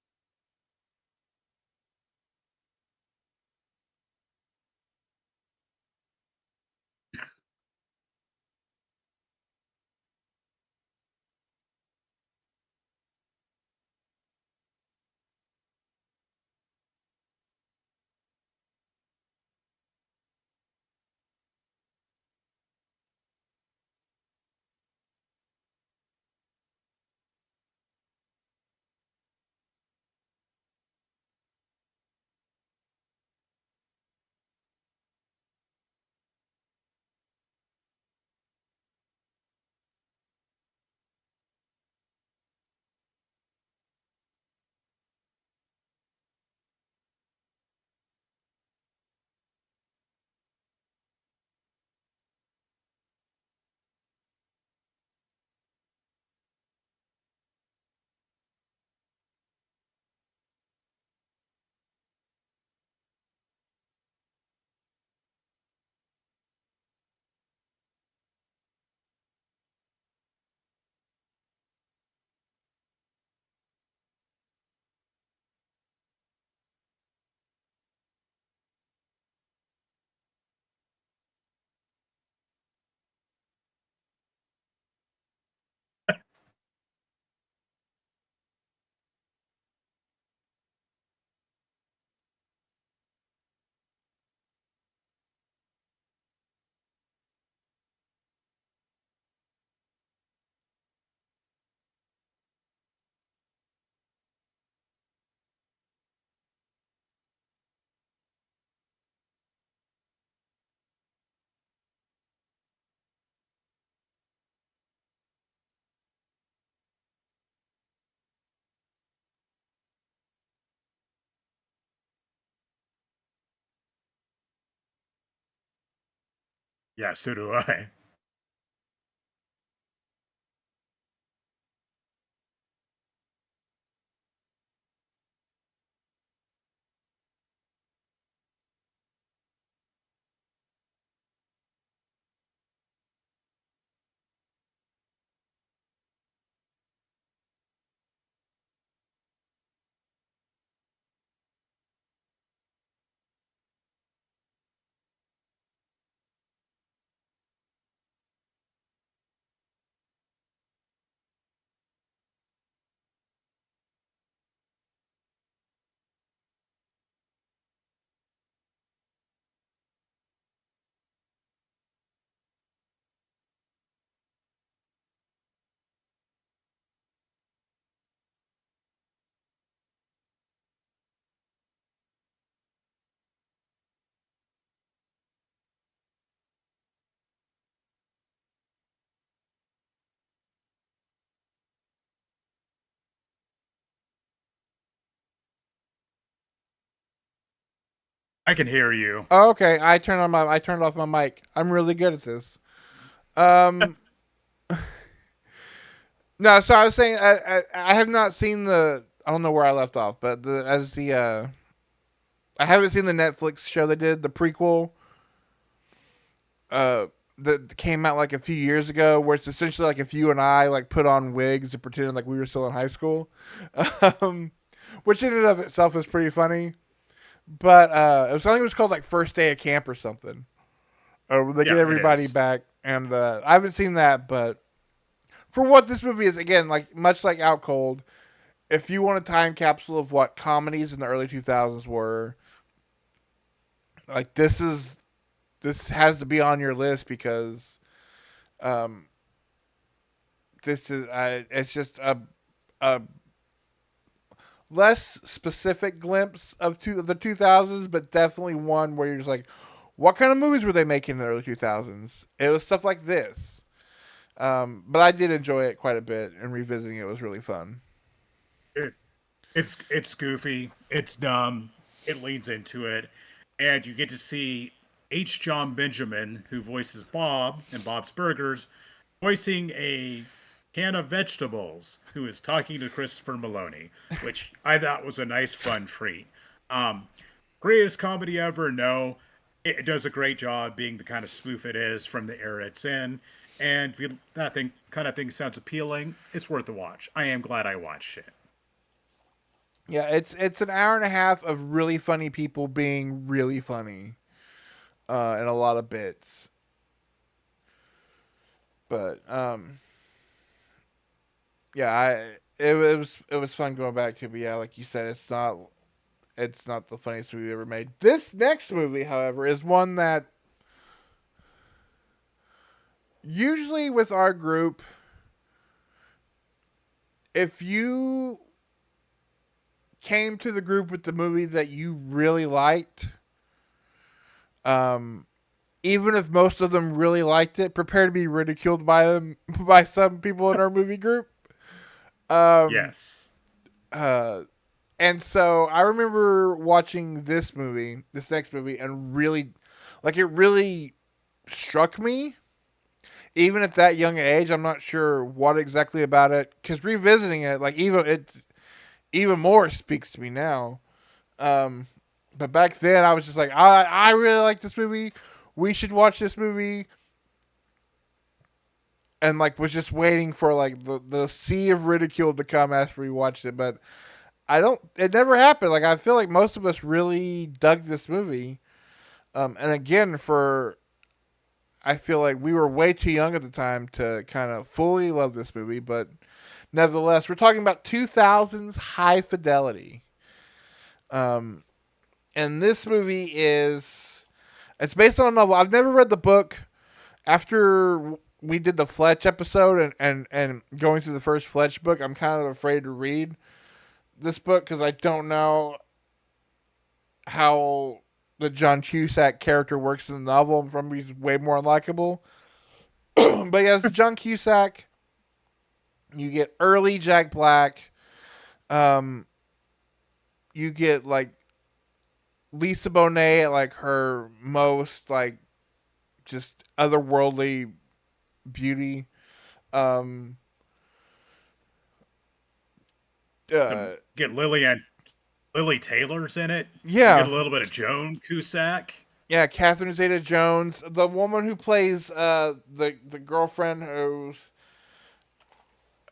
Yeah, so do I. I can hear you. Oh, okay, I turned off my mic. I'm really good at this. Um, no, so I was saying I have not seen the. I don't know where I left off, but I haven't seen the Netflix show they did, the prequel uh that came out like a few years ago, where it's essentially like if you and I like put on wigs and pretended like we were still in high school, um, which in and of itself is pretty funny. But it was, I think it was called like First Day of Camp or something. They get Yeah, it everybody is. back, and I haven't seen that, but for what this movie is, again, like much like Out Cold, if you want a time capsule of what comedies in the early 2000s were, like this has to be on your list because um, this is it's just a less specific glimpse of the 2000s, but definitely one where you're just like, what kind of movies were they making in the early 2000s? It was stuff like this. But I did enjoy it quite a bit, and revisiting it was really fun. It, it's goofy. It's dumb. It leans into it, and you get to see H. John Benjamin, who voices Bob in Bob's Burgers, voicing a can of vegetables, who is talking to Christopher Maloney, which I thought was a nice, fun treat. Um, Greatest comedy ever? No. It does a great job being the kind of spoof it is from the era it's in. And if you, that thing kind of thing sounds appealing, it's worth a watch. I am glad I watched it. Yeah, it's an hour and a half of really funny people being really funny, in a lot of bits. But yeah, it was fun going back to. But yeah, like you said, it's not the funniest movie ever made. This next movie, however, is one that usually with our group, if you came to the group with the movie that you really liked, um, even if most of them really liked it, prepare to be ridiculed by them by some people in our movie group. Um, Yes. uh, and so I remember watching this next movie, and really, like, it really struck me. Even at that young age, I'm not sure what exactly about it. Because revisiting it, like even more speaks to me now. Um, but back then, I was just like, I really like this movie. We should watch this movie. And like was just waiting for like the sea of ridicule to come after we watched it, but I don't. It never happened. Like I feel like most of us really dug this movie. And again, for I feel like we were way too young at the time to kind of fully love this movie, but nevertheless, we're talking about 2000's High Fidelity. Um, and this movie is it's based on a novel. I've never read the book. After we did the Fletch episode and going through the first Fletch book, I'm kind of afraid to read this book because I don't know how the John Cusack character works in the novel. I'm from he's way more unlikable. But yes, John Cusack. You get early Jack Black. Um, you get like Lisa Bonet at like her most like just otherworldly beauty. Um, To uh, get Lily Taylor's in it. You get yeah, a little bit of Joan Cusack. yeah, Catherine Zeta-Jones, the woman who plays the girlfriend who's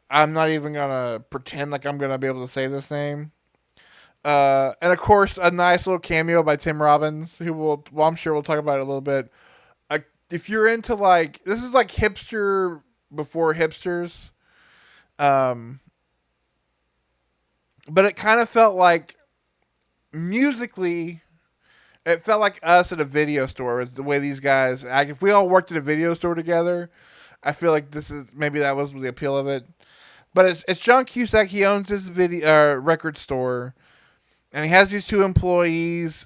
I'm not even gonna pretend like I'm gonna be able to say this name. And of course, a nice little cameo by Tim Robbins, who will, well, I'm sure we'll talk about it a little bit. If you're into like, this is like hipster before hipsters, um, but it kind of felt like musically, it felt like us at a video store. Is the way these guys act. If we all worked at a video store together, I feel like this is maybe that was the appeal of it. But it's John Cusack. He owns this video record store, and he has these two employees,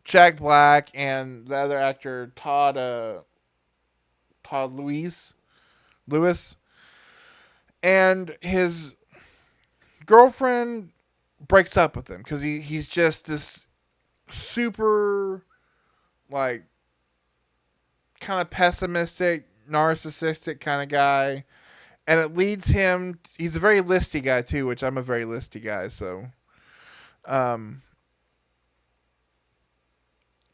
Jack Black and the other actor Todd Lewis, and his girlfriend breaks up with him because he's just this super like kind of pessimistic, narcissistic kind of guy, and it leads him. He's a very listy guy too, which I'm a very listy guy, so. Um,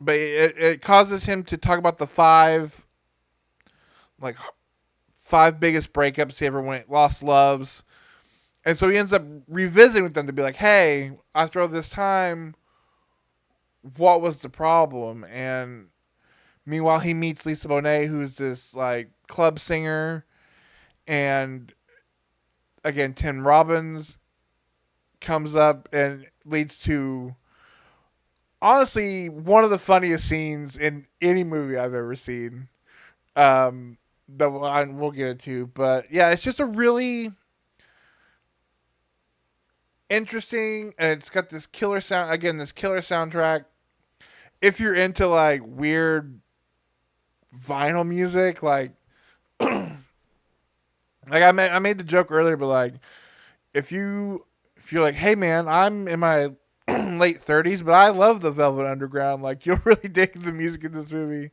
but it causes him to talk about the like five biggest breakups he ever lost loves. And so he ends up revisiting with them to be like, hey, after all this time, what was the problem? And meanwhile, he meets Lisa Bonet, who's this like club singer. And again, Tim Robbins comes up and leads to honestly one of the funniest scenes in any movie I've ever seen. That we'll get into, but yeah, it's just a really interesting, and it's got this killer sound. Again, this killer soundtrack. If you're into like weird vinyl music, like I made the joke earlier, but like if you're like, hey man, I'm in my late 30s, but I love the Velvet Underground. Like you'll really dig the music in this movie.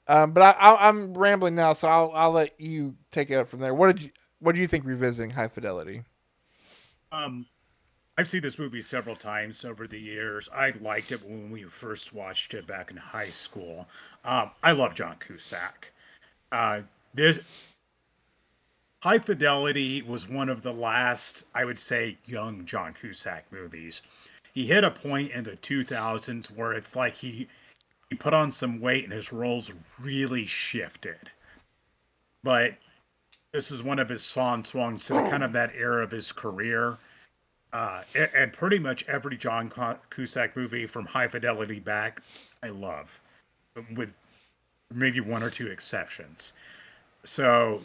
But I'm rambling now, so I'll let you take it up from there. What do you think revisiting High Fidelity? Um, I've seen this movie several times over the years. I liked it when we first watched it back in high school. I love John Cusack. This High Fidelity was one of the last, I would say, young John Cusack movies. He hit a point in the 2000s where it's like he put on some weight and his roles really shifted. But this is one of his songs to the kind of that era of his career. And pretty much every John Cusack movie from High Fidelity back, I love, with maybe one or two exceptions. So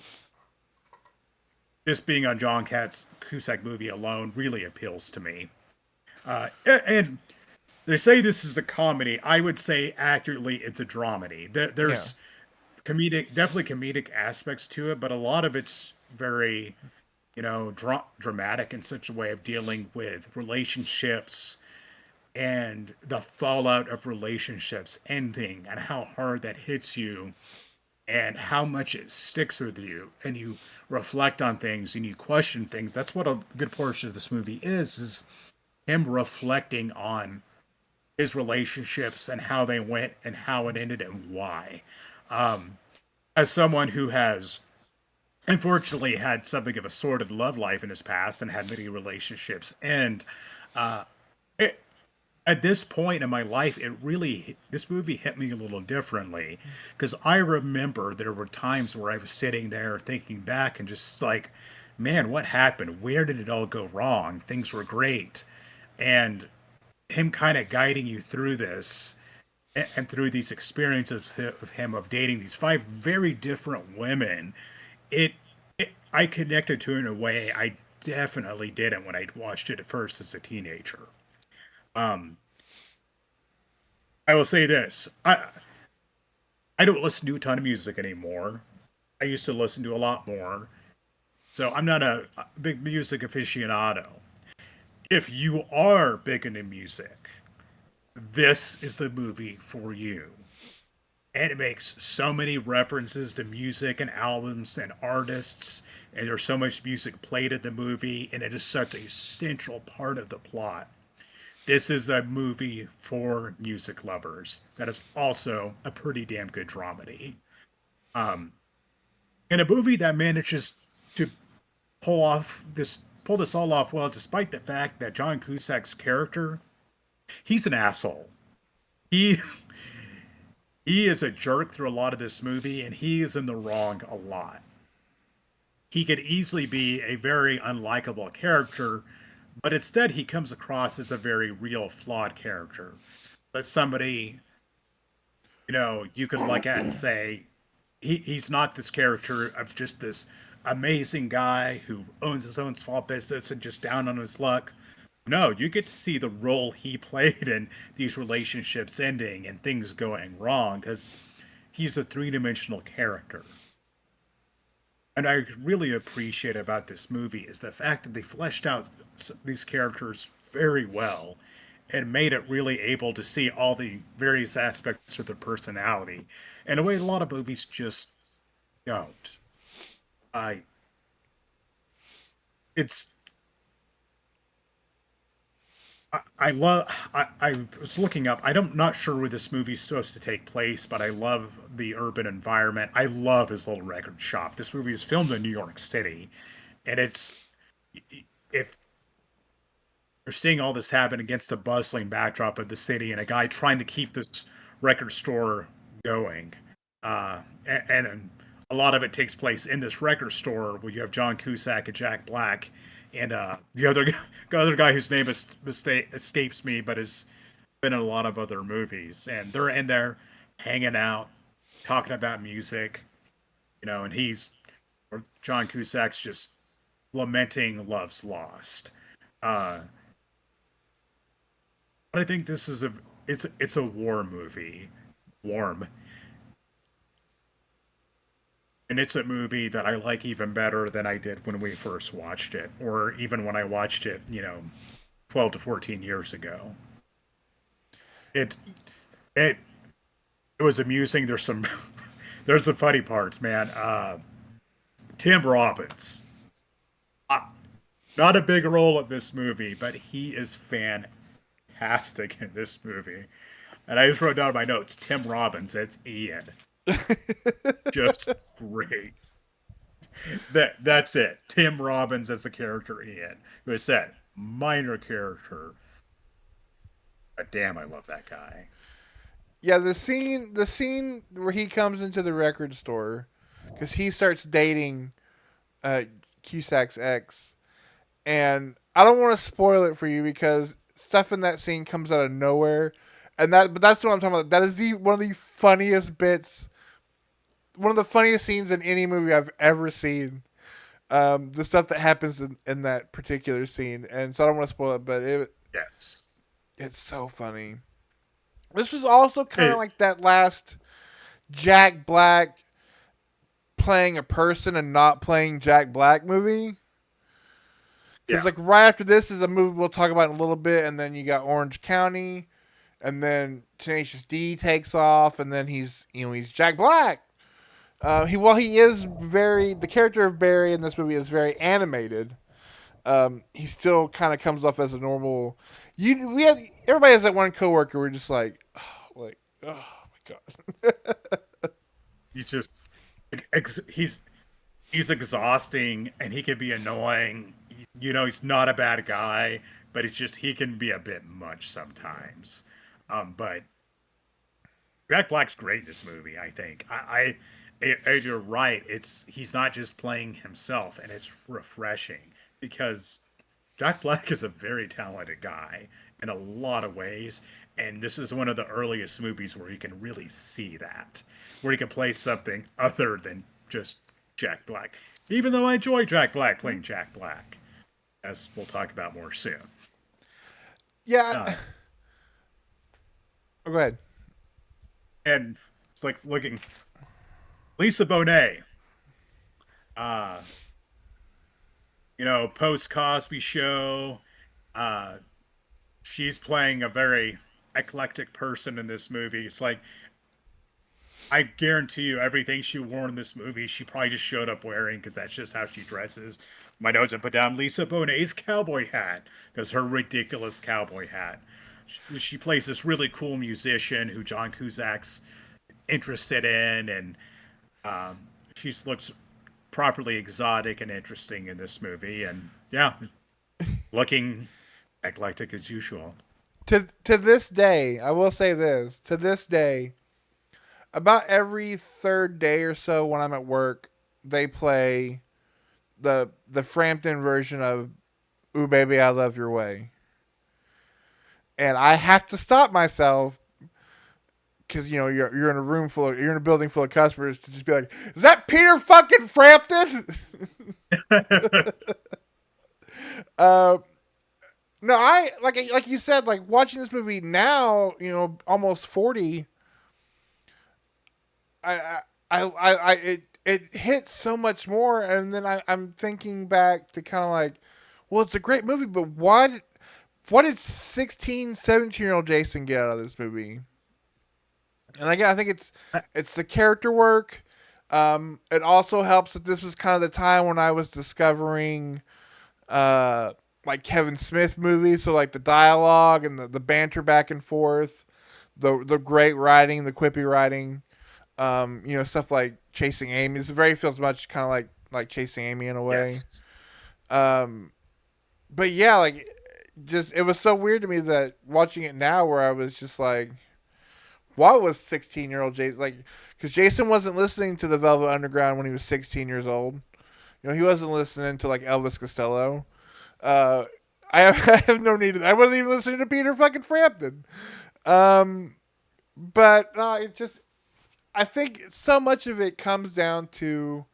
this being a John Cusack movie alone really appeals to me. And they say this is a comedy. I would say accurately it's a dramedy. Yeah, There's definitely comedic aspects to it, but a lot of it's very, dramatic in such a way of dealing with relationships and the fallout of relationships ending and how hard that hits you and how much it sticks with you and you reflect on things and you question things. That's what a good portion of this movie is him reflecting on his relationships and how they went and how it ended and why. As someone who has unfortunately had something of a sordid love life in his past and had many relationships and uh, it, at this point in my life, this movie hit me a little differently because I remember there were times where I was sitting there thinking back and just like, man, what happened? Where did it all go wrong? Things were great, and him kind of guiding you through this and through these experiences of him of dating these five very different women. It, I connected to it in a way I definitely didn't when I watched it at first as a teenager. Um, I will say this: I don't listen to a ton of music anymore. I used to listen to a lot more, so I'm not a big music aficionado. If you are big into music, this is the movie for you. and it makes so many references to music and albums and artists, and there's so much music played in the movie, and it is such a central part of the plot. This is a movie for music lovers that is also a pretty damn good dramedy. Um, and a movie that manages to pull this all off well, despite the fact that John Cusack's character, he's an asshole. He he is a jerk through a lot of this movie, and he is in the wrong a lot. He could easily be a very unlikable character, but instead he comes across as a very real, flawed character. But somebody, you could look at and say, he's not this character of just this amazing guy who owns his own small business and just down on his luck. No, you get to see the role he played in these relationships ending and things going wrong because he's a three-dimensional character. And I really appreciate about this movie is the fact that they fleshed out these characters very well and made it really able to see all the various aspects of their personality in a way a lot of movies just don't. I it's I love. I was looking up. I'm not sure where this movie's supposed to take place, but I love the urban environment. I love his little record shop. This movie is filmed in New York City, and it's if you're seeing all this happen against the bustling backdrop of the city and a guy trying to keep this record store going, and a lot of it takes place in this record store where you have John Cusack and Jack Black and the other guy whose name escapes me, but has been in a lot of other movies, and they're in there hanging out, talking about music, and or John Cusack's just lamenting love's lost. Uh, but I think this is it's a war movie, warm, and it's a movie that I like even better than I did when we first watched it, or even when I watched it, 12 to 14 years ago. It it it was amusing. There's some funny parts, man. Tim Robbins, uh, not a big role in this movie, but he is fantastic in this movie. And I just wrote down in my notes, Tim Robbins as Ian, just great. That's it. Tim Robbins as the character Ian, who is that minor character. But damn, I love that guy. Yeah, the scene where he comes into the record store because he starts dating uh, Cusack's ex, and I don't want to spoil it for you because stuff in that scene comes out of nowhere, but that's what I'm talking about. That is one of the funniest bits, one of the funniest scenes in any movie I've ever seen. The stuff that happens in that particular scene, and so I don't want to spoil it, but Yes. it's so funny. This was also kind of It, like that last Jack Black playing a person and not playing Jack Black movie. Because yeah. like right after this is a movie we'll talk about in a little bit, and then you got Orange County, and then Tenacious D takes off, and then he's Jack Black. He is very the character of Barry in this movie is very animated. He still kind of comes off as a normal. Everybody has that one coworker. We're just oh my god. He's just he's exhausting and he can be annoying. He's not a bad guy, but it's just he can be a bit much sometimes. But Jack Black's great in this movie. I think you're right. He's not just playing himself, and it's refreshing because Jack Black is a very talented guy in a lot of ways, and this is one of the earliest movies where you can really see that, where he can play something other than just Jack Black. Even though I enjoy Jack Black playing Jack Black, as we'll talk about more soon. Yeah. Uh, Oh, go ahead. and it's like looking Lisa Bonet, uh, post Cosby Show. Uh, she's playing a very eclectic person in this movie. It's like I guarantee you, everything she wore in this movie, she probably just showed up wearing because that's just how she dresses. My notes I put down Lisa Bonet's cowboy hat because her ridiculous cowboy hat. She plays this really cool musician who John Cusack's interested in, and she looks properly exotic and interesting in this movie. And yeah, looking eclectic as usual. To this day, I will say this. To this day, about every third day or so when I'm at work, they play the Frampton version of "Ooh Baby, I Love Your Way," and I have to stop myself because you're in a room full of you're in a building full of customers to just be like, "Is that Peter fucking Frampton?" uh, no, I like you said, like watching this movie now, almost 40. I it hits so much more, and then I'm thinking back to kind of like, well, it's a great movie, but what did 16, 17 year old Jason get out of this movie? And again, I think it's the character work. It also helps that this was kind of the time when I was discovering like Kevin Smith movies, so like the dialogue and the banter back and forth, the great writing, the quippy writing, stuff like Chasing Amy. This very feels much kind of like Chasing Amy in a way. Yes. Um, but yeah, like just it was so weird to me that watching it now, where I was just like, what was 16-year-old Jason like? Because Jason wasn't listening to the Velvet Underground when he was 16 years old. He wasn't listening to like Elvis Costello. Uh, I have no need. I wasn't even listening to Peter fucking Frampton. Um, but it just I think so much of it comes down to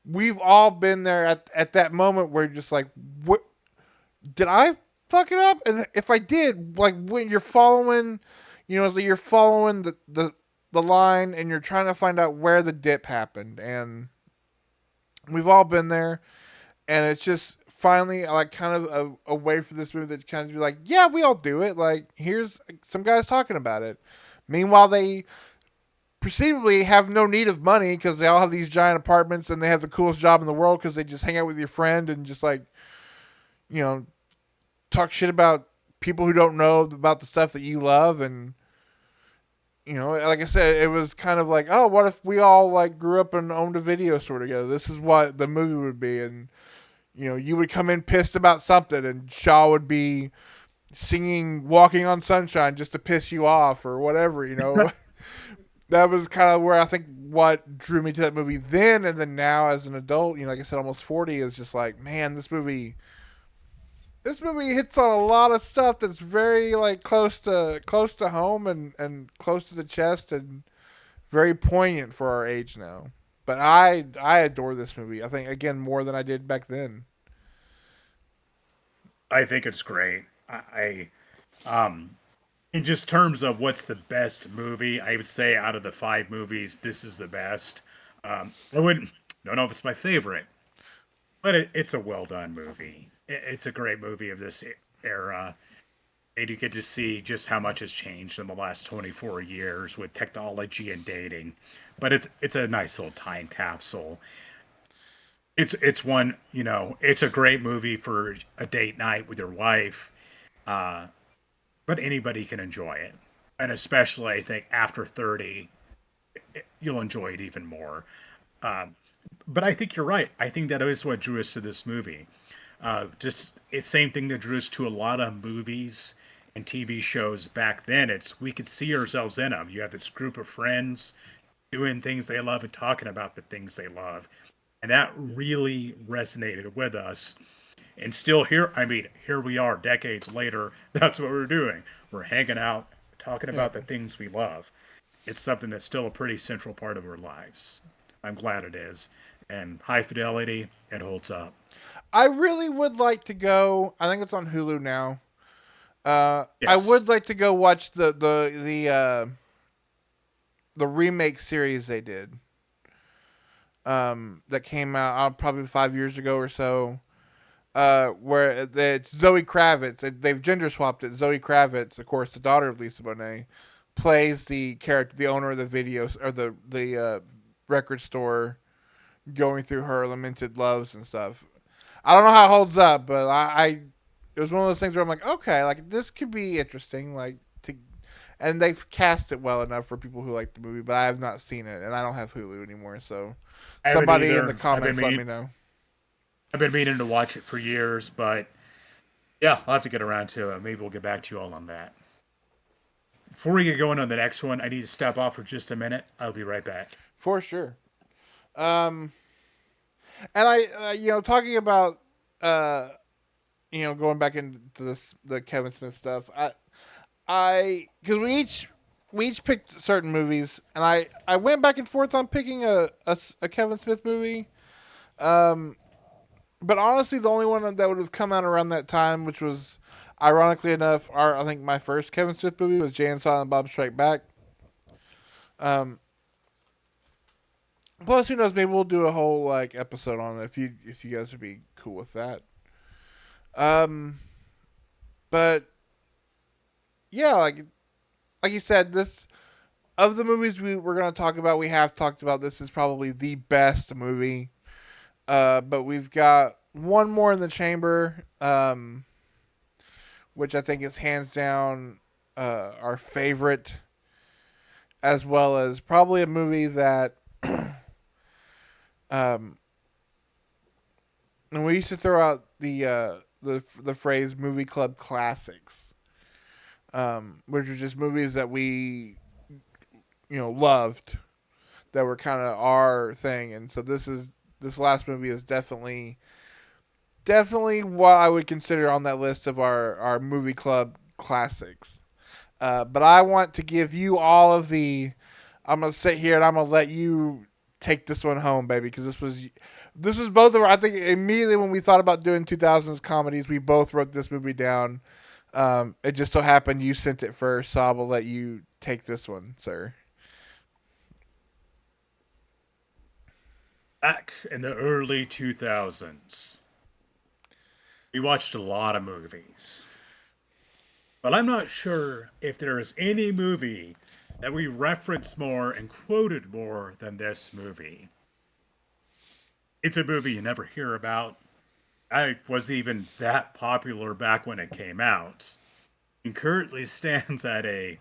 we've all been there at that moment where you're just like, what did I fuck it up? And if I did, like when you're following, you're following the line and you're trying to find out where the dip happened, and we've all been there, and it's just finally like kind of a way for this movie to kind of be like, yeah, we all do it. Like here's some guys talking about it. Meanwhile, they presumably have no need of money because they all have these giant apartments and they have the coolest job in the world because they just hang out with your friend and just like you know talk shit about people who don't know about the stuff that you love. And like I said, it was kind of like, oh, what if we all like grew up and owned a video store together? This is what the movie would be. And you would come in pissed about something and Shaw would be singing Walking on Sunshine just to piss you off or whatever. That was kind of where I think what drew me to that movie then. And then now as an adult, like I said, almost 40, is just like, man, this movie hits on a lot of stuff that's very like close to home and close to the chest and very poignant for our age now. But I adore this movie. I think again more than I did back then. I think it's great. In just terms of what's the best movie, I would say out of the five movies, this is the best. I wouldn't, don't know if it's my favorite, but it's a well done movie. It's a great movie of this era, and you get to see just how much has changed in the last 24 years with technology and dating. But it's a nice little time capsule. It's one, it's a great movie for a date night with your wife. But anybody can enjoy it, and especially I think after 30, you'll enjoy it even more. Um, but I think you're right. I think that is what drew us to this movie. Just it's same thing that drew us to a lot of movies and TV shows back then. It's we could see ourselves in them. You have this group of friends doing things they love and talking about the things they love, and that really resonated with us. And still here, I mean, here we are decades later. That's what we're doing. We're hanging out, talking Yeah. about the things we love. It's something that's still a pretty central part of our lives. I'm glad it is. And high fidelity, it holds up. I really would like to go. I think it's on Hulu now. I Yes. would like to go watch the remake series they did. That came out probably 5 years ago or so. Where it's Zoe Kravitz. They've gender swapped it. Zoe Kravitz, of course, the daughter of Lisa Bonet, plays the character, the owner of the video or the record store, going through her lamented loves and stuff. I don't know how it holds up, but I it was one of those things where I'm like, okay, like this could be interesting, like to, and they've cast it well enough for people who like the movie, but I have not seen it, and I don't have Hulu anymore, so I haven't somebody in the either. comments let me know. I've been meaning to watch it for years, but yeah, I'll have to get around to it. Maybe we'll get back to you all on that. Before we get going on the next one, I need to step off for just a minute. I'll be right back. For sure. Um, and I, talking about, uh, going back into this the Kevin Smith stuff. Because we each picked certain movies, and I went back and forth on picking a Kevin Smith movie. Um, but honestly, the only one that would have come out around that time, which was ironically enough, I think my first Kevin Smith movie was Jay and Silent Bob Strike Back. Um, Plus, who knows? Maybe we'll do a whole like episode on it if you guys would be cool with that. Um, but yeah, like you said, this of the movies we're gonna talk about, we have talked about. This is probably the best movie. But we've got one more in the chamber, which I think is hands down our favorite, as well as probably a movie that um, and we used to throw out the phrase "movie club classics," which are just movies that we loved, that were kind of our thing. And so this last movie is definitely what I would consider on that list of our movie club classics. But I want to give you all of the. I'm gonna sit here and I'm gonna let you take this one home, baby, because this was both of our. I think immediately when we thought about doing 2000s comedies, we both wrote this movie down. It just so happened you sent it first, so I will let you take this one, sir. Back in the early 2000s, we watched a lot of movies. But I'm not sure if there is any movie that we referenced more and quoted more than this movie. It's a movie you never hear about. I wasn't even that popular back when it came out. And currently stands at a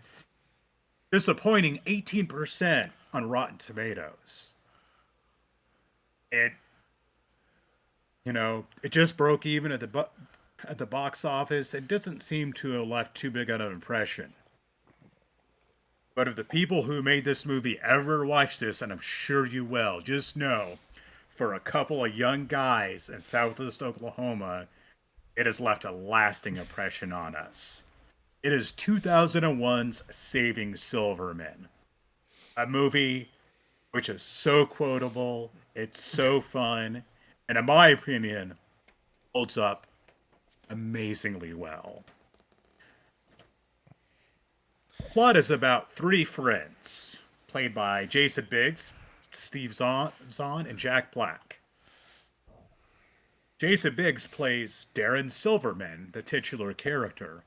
disappointing 18% on Rotten Tomatoes. It, it just broke even at the box office. It doesn't seem to have left too big of an impression. But if the people who made this movie ever watch this, and I'm sure you will, just know for a couple of young guys in Southwest Oklahoma, it has left a lasting impression on us. It is 2001's Saving Silverman, a movie which is so quotable, it's so fun, and in my opinion, holds up amazingly well. Plot is about three friends, played by Jason Biggs, Steve Zahn, and Jack Black. Jason Biggs plays Darren Silverman, the titular character.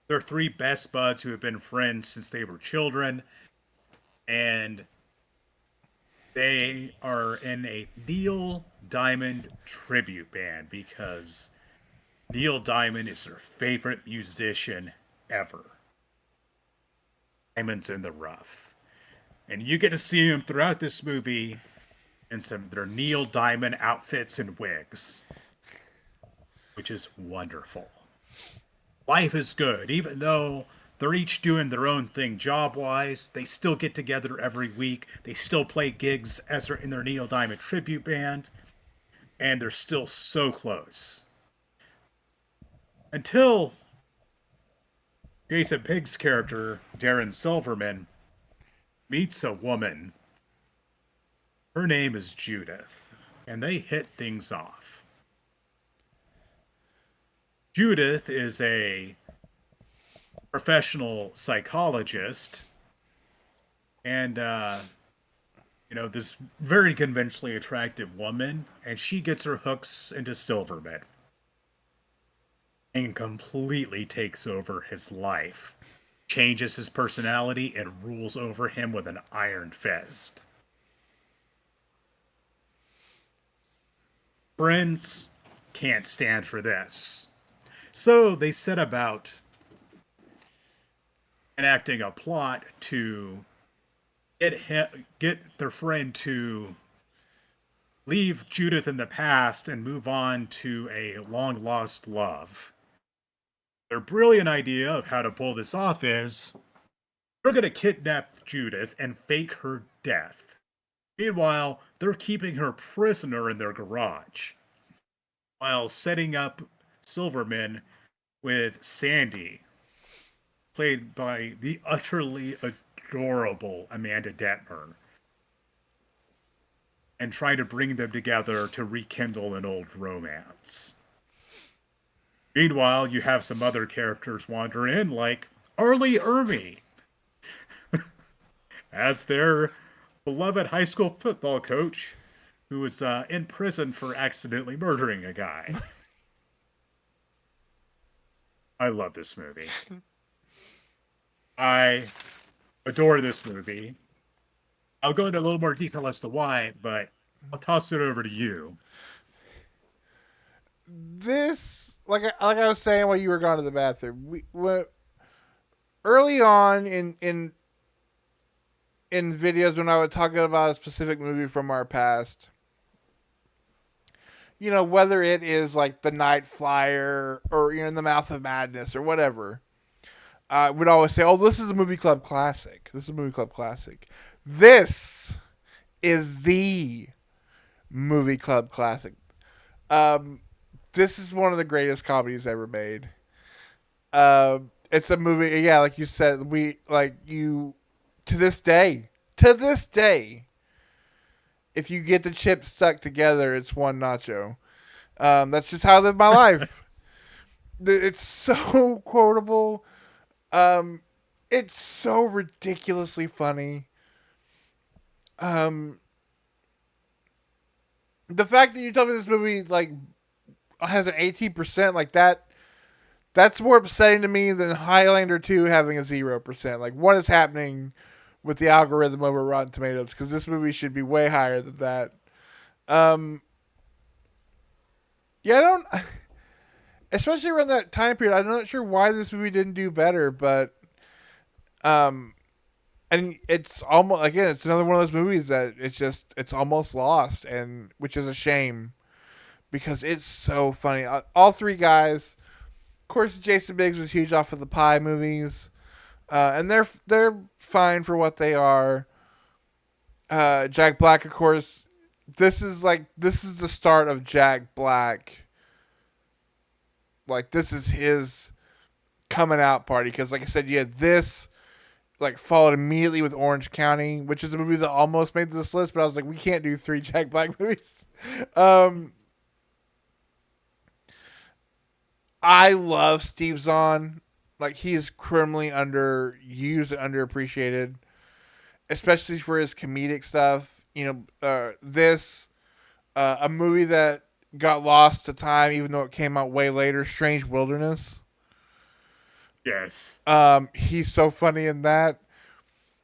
They're three best buds who have been friends since they were children, and they are in a Neil Diamond tribute band because Neil Diamond is their favorite musician ever. Diamonds in the rough. And you get to see him throughout this movie in some of their Neil Diamond outfits and wigs, which is wonderful. Life is good, even though they're each doing their own thing job wise. They still get together every week. They still play gigs as they're in their Neil Diamond tribute band, and they're still so close. Until Jason Biggs' character, Darren Silverman, meets a woman. Her name is Judith, and they hit things off. Judith is a professional psychologist, and this very conventionally attractive woman, and she gets her hooks into Silverman and completely takes over his life. changes his personality and rules over him with an iron fist. Friends can't stand for this. So they set about enacting a plot to get their friend to leave Judith in the past and move on to a long lost love. Their brilliant idea of how to pull this off is they're going to kidnap Judith and fake her death. Meanwhile, they're keeping her prisoner in their garage while setting up Silverman with Sandy, played by the utterly adorable Amanda Detmer, and trying to bring them together to rekindle an old romance. Meanwhile, you have some other characters wander in, like Arlie Ermy, as their beloved high school football coach who was in prison for accidentally murdering a guy. I love this movie. I adore this movie. I'll go into a little more detail as to why, but I'll toss it over to you. This, like I was saying while you were gone to the bathroom, early on in videos when I would talk about a specific movie from our past, you know, whether it is like The Night Flyer or, you know, In the Mouth of Madness or whatever, I would always say, "Oh, this is a movie club classic. This is a movie club classic. This is the movie club classic. Um, this is one of the greatest comedies ever made. It's a movie, yeah, like you said, we like you to this day, if you get the chips stuck together, it's one nacho. That's just how I live my life. It's so quotable. Um, it's so ridiculously funny. Um, the fact that you told me this movie like has an 18%, like that's more upsetting to me than Highlander 2 having a 0%. Like, what is happening with the algorithm over Rotten Tomatoes? Because this movie should be way higher than that. Um, yeah, I don't. Especially around that time period, I'm not sure why this movie didn't do better, but um, and it's almost again, it's another one of those movies that it's almost lost, and which is a shame because it's so funny. All three guys, of course, Jason Biggs was huge off of the Pie movies, and they're fine for what they are. Jack Black, of course, this is the start of Jack Black. Like this is his coming out party because, like I said, you had this like followed immediately with Orange County, which is a movie that almost made this list, but I was like, we can't do three Jack Black movies. Um, I love Steve Zahn. Like he's criminally underused and underappreciated, especially for his comedic stuff. You know, a movie that got lost to time, even though it came out way later. Strange Wilderness. Yes. He's so funny in that.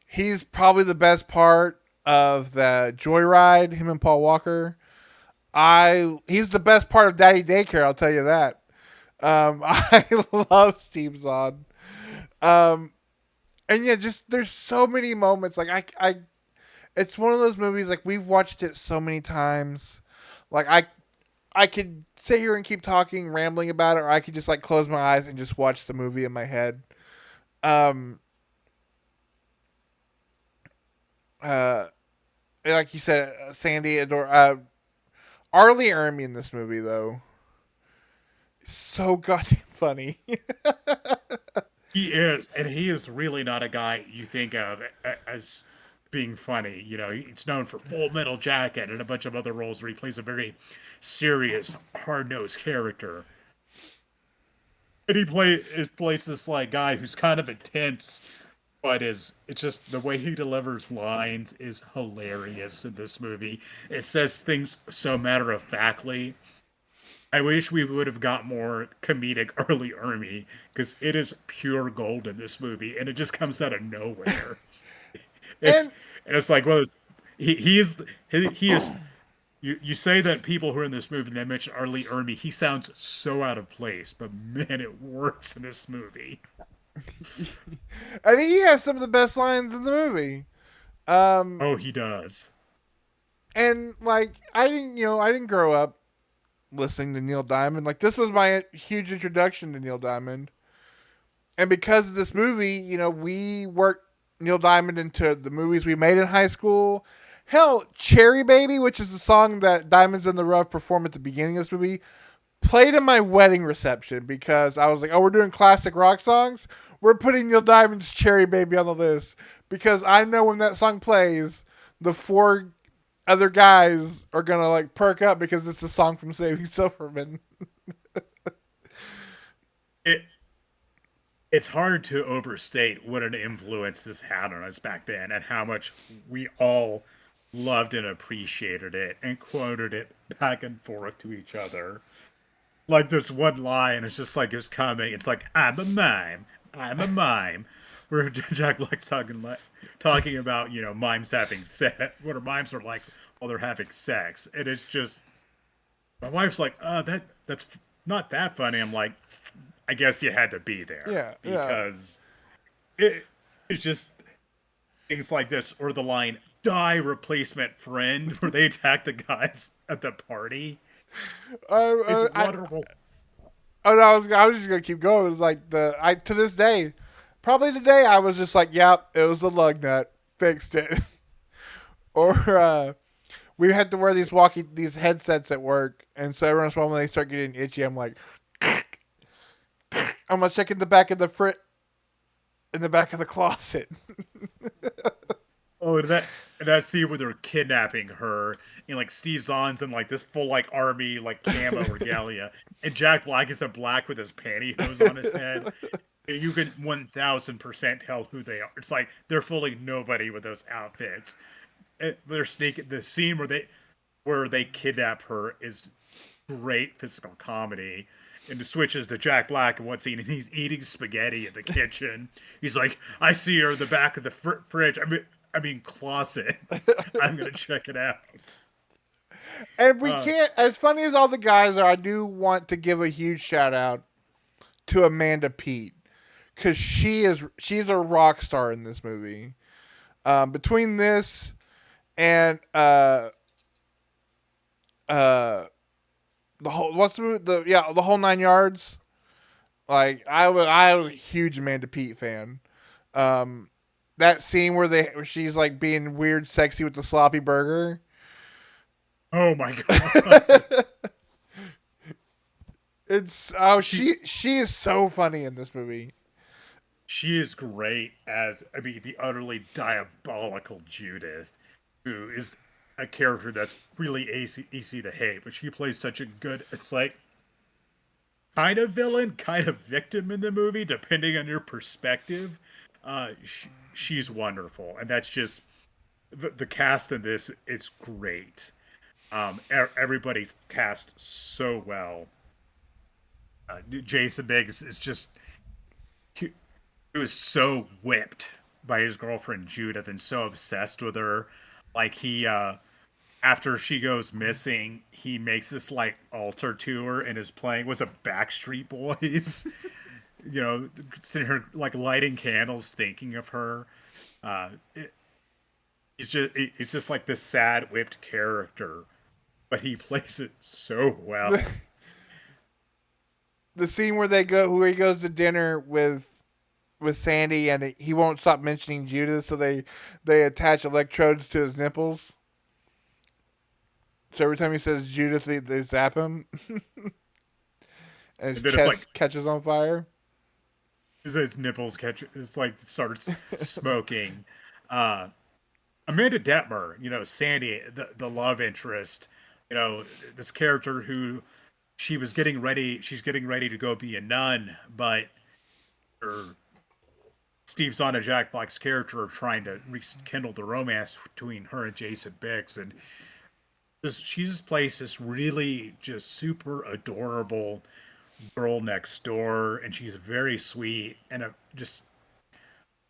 He's probably the best part of the Joyride. Him and Paul Walker. He's the best part of Daddy Daycare. I'll tell you that. I love Steve Zahn. Um, and yeah, just there's so many moments. Like it's one of those movies. Like we've watched it so many times. Like I could sit here and keep talking, rambling about it, or I could just like close my eyes and just watch the movie in my head. Um, uh, like you said, Sandy adore Arlie Ermy in this movie though. So goddamn funny. He is, and he is really not a guy you think of as being funny. You know, he's known for Full Metal Jacket and a bunch of other roles where he plays a very serious, hard-nosed character. And plays this like guy who's kind of intense, but is it's just the way he delivers lines is hilarious in this movie. It says things so matter of factly. I wish we would have got more comedic early Ermy because it is pure gold in this movie, and it just comes out of nowhere. and And it's like, well, he is. You say that people who are in this movie that mention early Ermy, he sounds so out of place, but man, it works in this movie. I think he has some of the best lines in the movie. Um, Oh, he does. and like I didn't grow up listening to Neil Diamond. Like this was my huge introduction to Neil Diamond. And because of this movie, we worked Neil Diamond into the movies we made in high school. Hell, Cherry Baby, which is the song that Diamonds in the Rough perform at the beginning of this movie, played in my wedding reception because I was like, oh, we're doing classic rock songs. We're putting Neil Diamond's Cherry Baby on the list because I know when that song plays, the four other guys are gonna like perk up because it's a song from Saving Silverman. It it's hard to overstate what an influence this had on us back then and how much we all loved and appreciated it and quoted it back and forth to each other. Like there's one line, it's just like it's coming. It's like I'm a mime, I'm a mime. Where Jack Black's talking about mimes having sex. What are mimes are like while they're having sex, and it's just my wife's like, that's not that funny. I'm like, I guess you had to be there Yeah, yeah. because it it's just things like this or the line "die replacement friend" where they attack the guys at the party. It's I wonderful. Oh no, I was just gonna keep going. It was like I to this day, probably today I was just like, yep, it was a lug nut, fixed it. Or we had to wear these headsets at work, and so every once in a while when they start getting itchy, I'm like, I'm gonna check in the back of in the back of the closet. Oh, that scene where they're kidnapping her, and like Steve Zahn's in like this full like army like camo regalia, and Jack Black is in black with his pantyhose on his head. And you can 1000% tell who they are. It's like they're fooling nobody with those outfits. They're sneaking. The scene where they kidnap her is great physical comedy. And it switches to Jack Black in one scene, and he's eating spaghetti in the kitchen. He's like, "I see her in the back of the fridge. I mean closet. I'm gonna check it out." And we Uh, can't, as funny as all the guys are, I do want to give a huge shout out to Amanda Pete because she's a rock star in this movie. Between this and uh the whole what's the whole 9 yards. Like I was a huge Amanda Pete fan. Um, that scene where she's like being weird, sexy with the sloppy burger. oh my god, It's oh she she is so funny in this movie. she is great as the utterly diabolical Judith, who is a character that's really easy to hate, but she plays such a good. It's like kind of villain, kind of victim in the movie, depending on your perspective. She's wonderful, and that's just the cast in this. It's great. Everybody's cast so well. Jason Biggs is just he was so whipped by his girlfriend Judith and so obsessed with her. Like he after she goes missing, he makes this like altar to her and is playing was a Backstreet Boys. Sitting here like lighting candles, thinking of her. Uh, it, it's just like this sad whipped character, but he plays it so The, well. the scene where he goes to dinner with Sandy and he won't stop mentioning Judith, so they attach electrodes to his nipples. So every time he says Judith, they zap him, and his And then it's like chest catches on fire. his nipples catch. It's like starts smoking. Uh, Amanda Detmer, Sandy, the love interest, this character who she's getting ready to go be a nun, but her Steve Zahn and Jack Black's character are trying to rekindle the romance between her and Jason Biggs, and she just plays this really just super adorable girl next door, and she's very sweet and just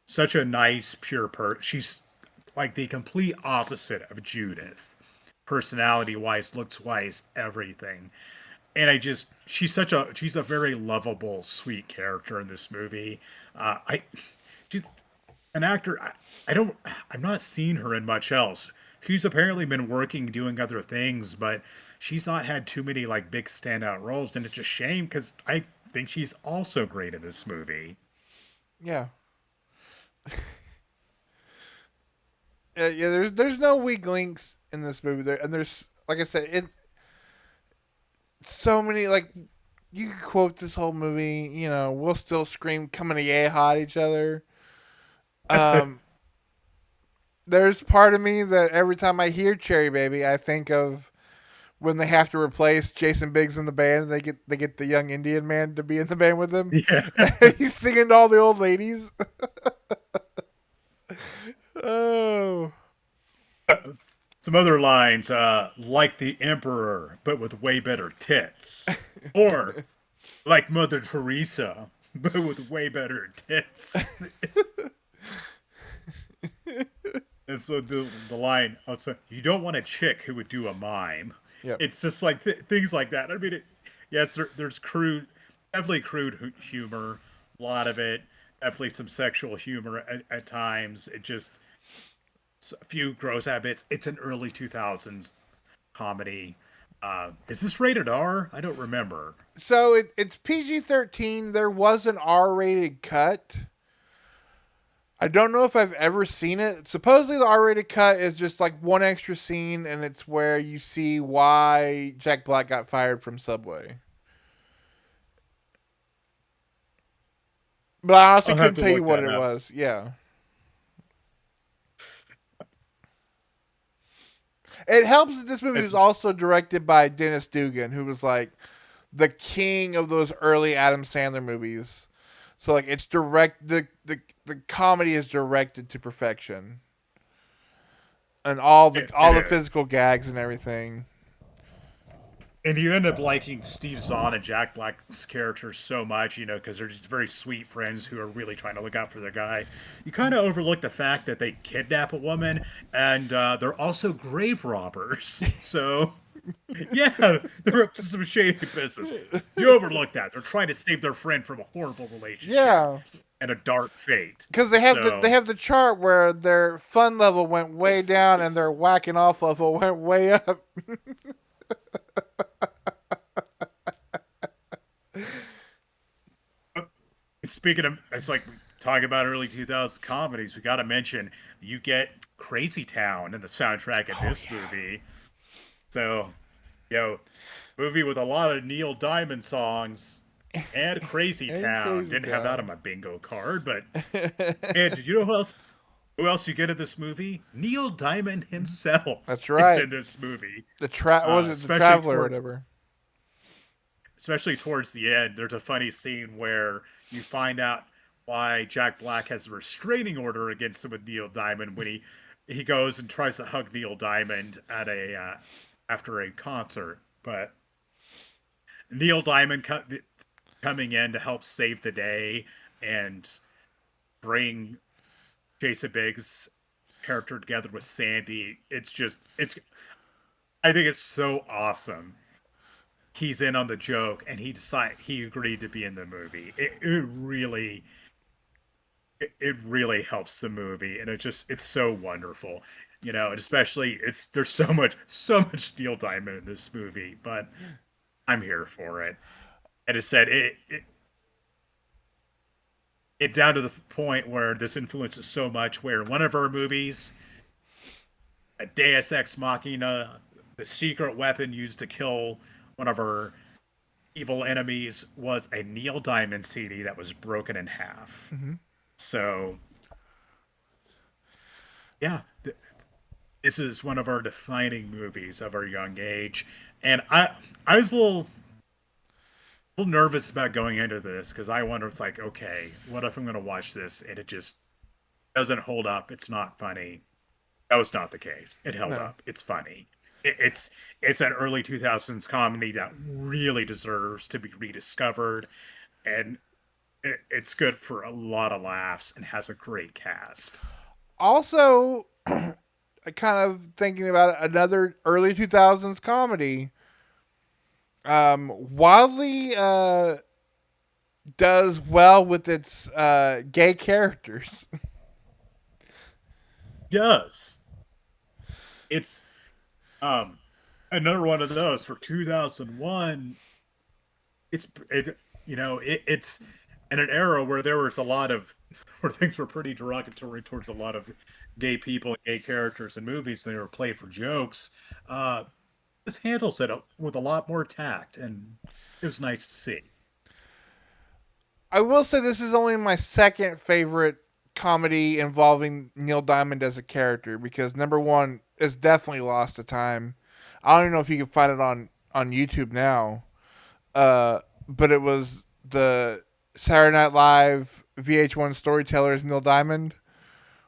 such a nice, pure person. She's like the complete opposite of Judith, personality wise, looks wise, everything. And she's a very lovable, sweet character in this movie. She's an actor. I'm not seeing her in much else. She's apparently been working, doing other things, but she's not had too many like big standout roles, and it's a shame because I think she's also great in this movie. Yeah. Yeah, there's no weak links in this movie. There and there's like I said, it so many like you could quote this whole movie. You know, we'll still scream "coming to yay hot" at each other. Um, there's part of me that every time I hear "Cherry Baby," I think of when they have to replace Jason Biggs in the band. They get the young Indian man to be in the band with them. Yeah. He's singing to all the old ladies. Oh, Some other lines, like the Emperor, but with way better tits. Or like Mother Teresa, but with way better tits. And so the line, also, you don't want a chick who would do a mime. yep. It's just like things like that. I mean, yes, there's crude, definitely crude humor, a lot of it. Definitely some sexual humor at times. It just a few gross habits. It's an early 2000s comedy. Is this rated R? I don't remember. So it's PG-13. There was an R-rated cut. I don't know if I've ever seen it. Supposedly, the R-rated cut is just like one extra scene, and it's where you see why Jack Black got fired from Subway. But I honestly I'll have couldn't to tell you look what that it up. was. Yeah, it helps that this movie was It's also directed by Dennis Dugan, who was like the king of those early Adam Sandler movies. So like it's direct the comedy is directed to perfection, and it all the is. physical gags and everything. And you end up liking Steve Zahn and Jack Black's characters so much, because they're just very sweet friends who are really trying to look out for their guy. You kind of overlook the fact that they kidnap a woman and they're also grave robbers. So, yeah, they're up to some shady business. You overlook that. They're trying to save their friend from a horrible relationship Yeah, and a dark fate. because they So, have the chart where their fun level went way down and their whacking off level went way up. speaking of, it's like talking about early 2000s comedies, we got to mention you get Crazy Town in the soundtrack of Oh this yeah, movie. So, you know, movie with a lot of Neil Diamond songs and Crazy and Town. Crazy Didn't have that on Town. my bingo card, but and did you know who else you get in this movie? Neil Diamond himself That's is right. in this movie. Was it the Especially Traveler or towards whatever? especially towards the end, there's a funny scene where you find out why Jack Black has a restraining order against him with Neil Diamond when he goes and tries to hug Neil Diamond at a after a concert, but Neil Diamond coming in to help save the day and bring Jason Biggs' character together with Sandy. It's I think it's so awesome. He's in on the joke and he agreed to be in the movie. It really helps the movie, and it's so wonderful. And especially there's so much Neil Diamond in this movie, but I'm here for it. And it said it down to the point where this influences so much where one of our movies, a Deus Ex Machina, the secret weapon used to kill one of our evil enemies was a Neil Diamond CD that was broken in half. Mm-hmm. So yeah, this is one of our defining movies of our young age, and I was a little nervous about going into this because I wonder, it's like, okay, what if I'm going to watch this and it just doesn't hold up? It's not funny. That was not the case. It held No. up. It's funny. It's an early 2000s comedy that really deserves to be rediscovered, and it's good for a lot of laughs and has a great cast. Also, kind of thinking about another early 2000s comedy. Wildly does well with its gay characters. Does it's um another one of those for 2001. It's in an era where there was a lot of where things were pretty derogatory towards a lot of gay people and gay characters in movies, and they were played for jokes. uh this handles it with a lot more tact, and it was nice to see. I will say this is only my second favorite comedy involving Neil Diamond as a character because number one is definitely Lost to Time. I don't even know if you can find it on YouTube now. But it was the Saturday Night Live VH1 Storytellers Neil Diamond,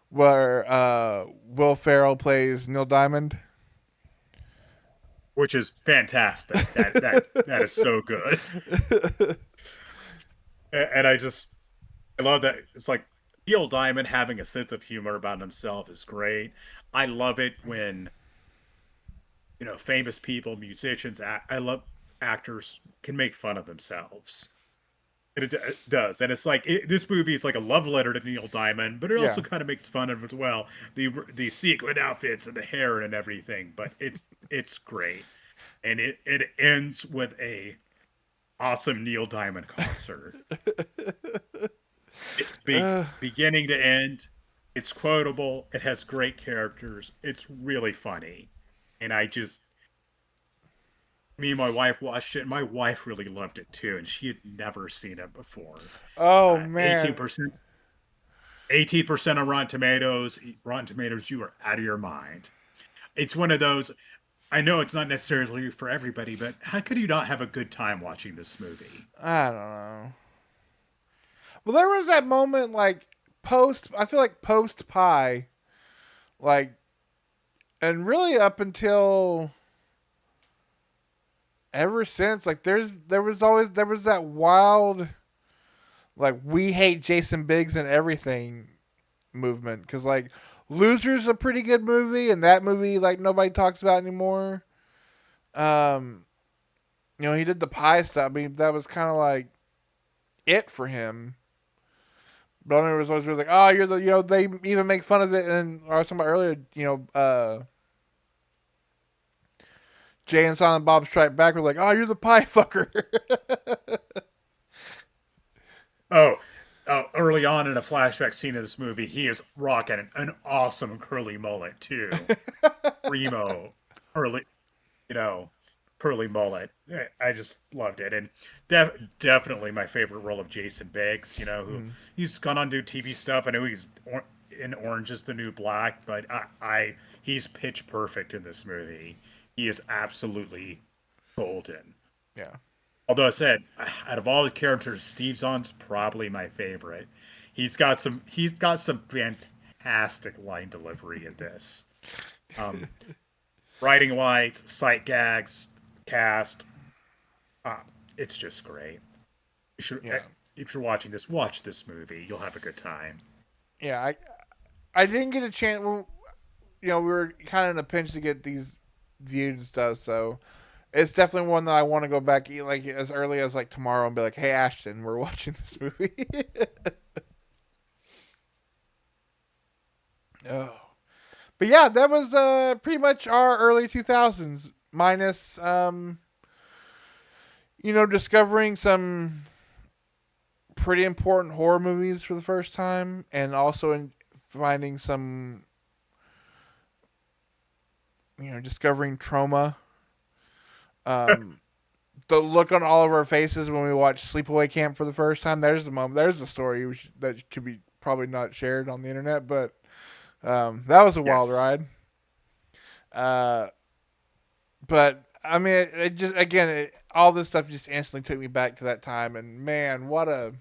where Will Ferrell plays Neil Diamond. Which is fantastic. That is so good. And I love that it's like Neil Diamond having a sense of humor about himself is great. I love it when famous people, musicians, I love actors can make fun of themselves. And it does, and it's like this movie is like a love letter to Neil Diamond, but it Yeah. also kind of makes fun of it as well. The sequin outfits and the hair and everything, but it's great, and it ends with a awesome Neil Diamond concert. Uh, Beginning to end, it's quotable. It has great characters. It's really funny, and me and my wife watched it. And my wife really loved it too, and she had never seen it before. oh Uh, man. 18%, 18% on Rotten Tomatoes. Rotten Tomatoes, you are out of your mind. It's one of those. I know it's not necessarily for everybody, but how could you not have a good time watching this movie? I don't know. Well, there was that moment like post. I feel like post Pie, like, and really up until ever since, like, there was that wild like we hate Jason Biggs and everything movement because like Loser's a pretty good movie and that movie like nobody talks about anymore. Um, he did the pie stuff. I mean, that was kind of like it for him. But I was always really like, oh, you're the they even make fun of it. And I was talking about earlier, Jay and Silent Bob Strike Back were like, oh, you're the pie fucker. Oh, early on in a flashback scene of this movie, he is rocking an awesome curly mullet too. Primo, curly, you know, curly mullet. I just loved it, and definitely my favorite role of Jason Biggs. Who Mhm. he's gone on to do TV stuff. I know he's in Orange is the New Black, but he's pitch perfect in this movie. He is absolutely golden. Yeah. Although I said, out of all the characters, Steve Zahn's probably my favorite. He's got some fantastic line delivery in this. Um, Writing wise, sight gags, cast, uh, it's just great. You should, Yeah. if you're watching this, watch this movie. You'll have a good time. Yeah. I didn't get a chance. Well, we were kind of in a pinch to get these viewed and stuff. So it's definitely one that I want to go back like as early as like tomorrow and be like, hey Ashton, we're watching this movie. Oh. But yeah, that was pretty much our early 2000s minus discovering some pretty important horror movies for the first time and also finding some discovering trauma. Um the look on all of our faces when we watched Sleepaway Camp for the first time. There's the moment. There's the story that could be probably not shared on the internet, but that was a wild Yes. ride. Uh, but I mean, it just again, all this stuff just instantly took me back to that time, and man, what a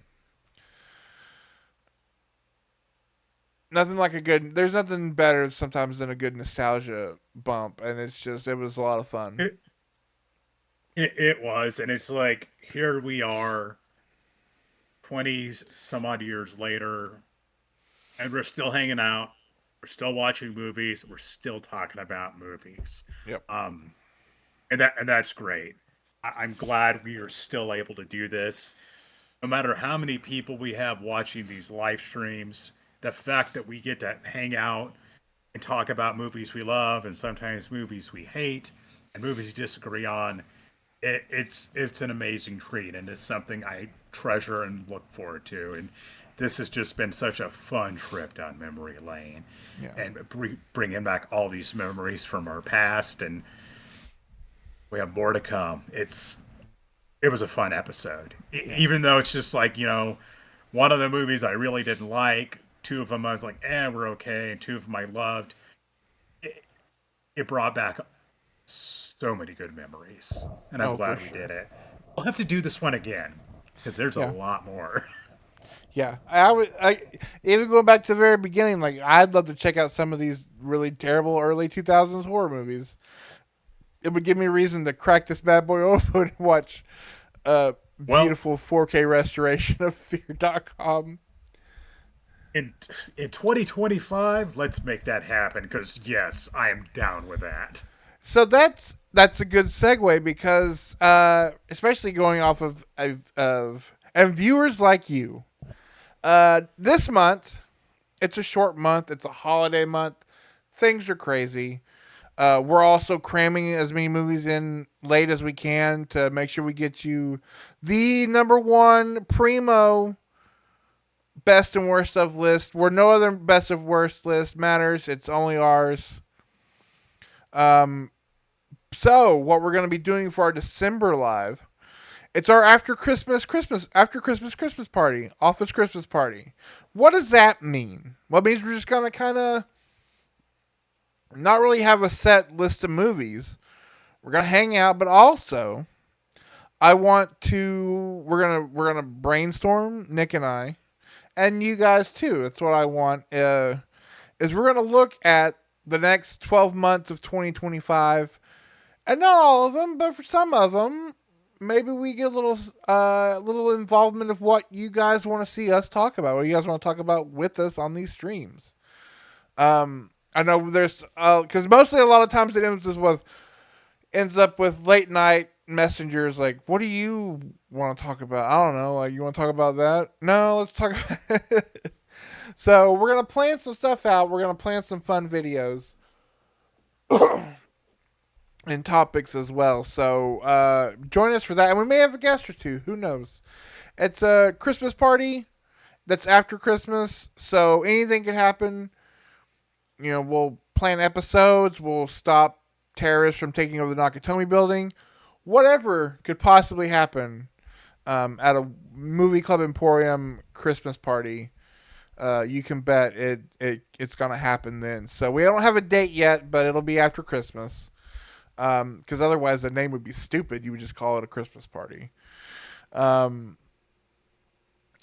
nothing like a good. There's nothing better sometimes than a good nostalgia bump, and it was a lot of fun. It, it was, and it's like here we are, 20 some odd years later, and we're still hanging out. We're still watching movies. We're still talking about movies. Yep. Um, and that's great. I'm glad we are still able to do this. No matter how many people we have watching these live streams, the fact that we get to hang out and talk about movies we love and sometimes movies we hate and movies we disagree on, it's an amazing treat, and it's something I treasure and look forward to. And this has just been such a fun trip down memory lane, Yeah. and bringing back all these memories from our past, and we have more to come. It was a fun episode, even though it's just like one of the movies I really didn't like. Two of them I was like, we're okay, and two of them I loved. It brought back so many good memories, and I'm Oh, for glad we sure. did it. We'll have to do this one again because there's a Yeah. lot more. Yeah. I even going back to the very beginning. Like I'd love to check out some of these really terrible early 2000s horror movies. It would give me a reason to crack this bad boy open and watch a Well, beautiful 4K restoration of Fear.com. in in 2025, let's make that happen because yes, I am down with that. So that's a good segue because especially going off of and viewers like you. This month, it's a short month. It's a holiday month. Things are crazy. We're also cramming as many movies in late as we can to make sure we get you the number one primo best and worst of list. Where no other best of worst list matters. It's only ours. Um, so what we're going to be doing for our December live? It's our after Christmas party, office Christmas party. What does that mean? Well, it means we're just gonna kind of not really have a set list of movies. We're gonna hang out, but also I want to. We're gonna brainstorm, Nick and I, and you guys too. That's what I want. Is we're gonna look at the next 12 months of 2025, and not all of them, but for some of them, maybe we get a little involvement of what you guys want to see us talk about, what you guys want to talk about with us on these streams. I know there's because mostly a lot of times it ends up with late night messengers like, what do you want to talk about? I don't know. Like, you want to talk about that? No, let's talk about it. So we're gonna plan some stuff out. We're gonna plan some fun videos and topics as well. So join us for that, and we may have a guest or two. Who knows? It's a Christmas party that's after Christmas, so anything can happen. We'll plan episodes. We'll stop terrorists from taking over the Nakatomi building. Whatever could possibly happen at a movie club Emporium Christmas party, you can bet it's gonna happen then. So we don't have a date yet, but it'll be after Christmas. Because otherwise the name would be stupid. You would just call it a Christmas party. Um,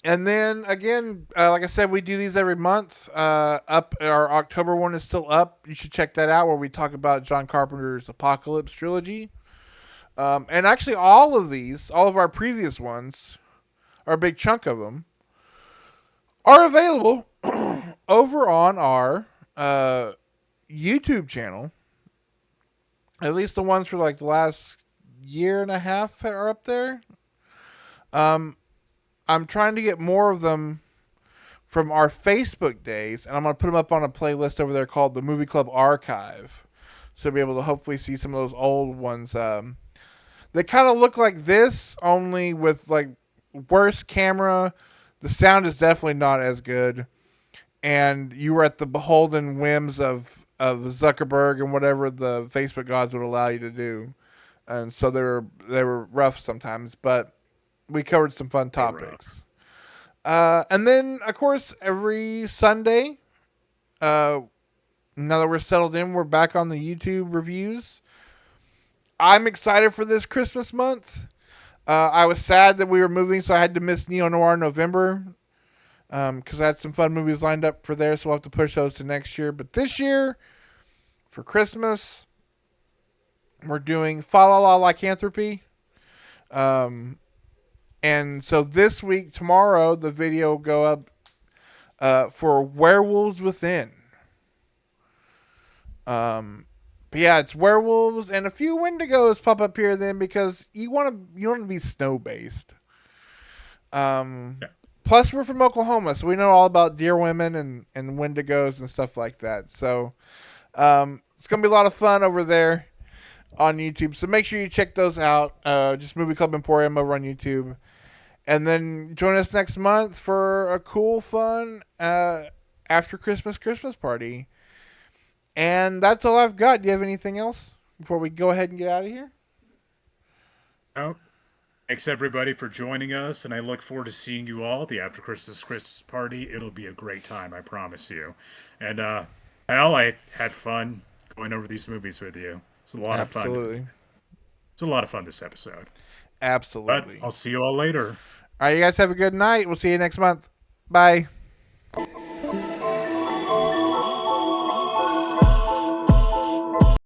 and then again, like I said, we do these every month. Up our October one is still up. You should check that out, where we talk about John Carpenter's Apocalypse trilogy. And actually, all of our previous ones, or a big chunk of them, are available over on our YouTube channel. At least the ones for like the last year and a half are up there. Um, I'm trying to get more of them from our Facebook days, and I'm gonna put them up on a playlist over there called the Movie Club Archive. So you'll be able to hopefully see some of those old ones. They kind of look like this, only with like worse camera. The sound is definitely not as good, and you were at the beholden whims of Zuckerberg and whatever the Facebook gods would allow you to do. And so they were rough sometimes, but we covered some fun So rough. topics. And then of course every Sunday, uh, now that we're settled in, we're back on the YouTube reviews. I'm excited for this Christmas month. I was sad that we were moving, so I had to miss Neo Noir November. because I had some fun movies lined up for there, so we'll have to push those to next year. But this year, for Christmas, we're doing Fa La La Lycanthropy. Um, and so this week, tomorrow, the video will go up for Werewolves Within. But yeah, it's werewolves and a few Wendigos pop up here then because you want to be snow based. Um, Yeah. Plus we're from Oklahoma, so we know all about deer women and Wendigos and stuff like that. So it's gonna be a lot of fun over there on YouTube. So make sure you check those out. Just Movie Club Emporium over on YouTube. And then join us next month for a cool, fun after Christmas party. And that's all I've got. Do you have anything else before we go ahead and get out of here? No. Thanks everybody for joining us, and I look forward to seeing you all at the After Christmas party. It'll be a great time, I promise you. And Al, I had fun going over these movies with you. It's a lot of fun. Absolutely. It's a lot of fun this episode. But Absolutely. I'll see you all later. All right, you guys have a good night. We'll see you next month. Bye.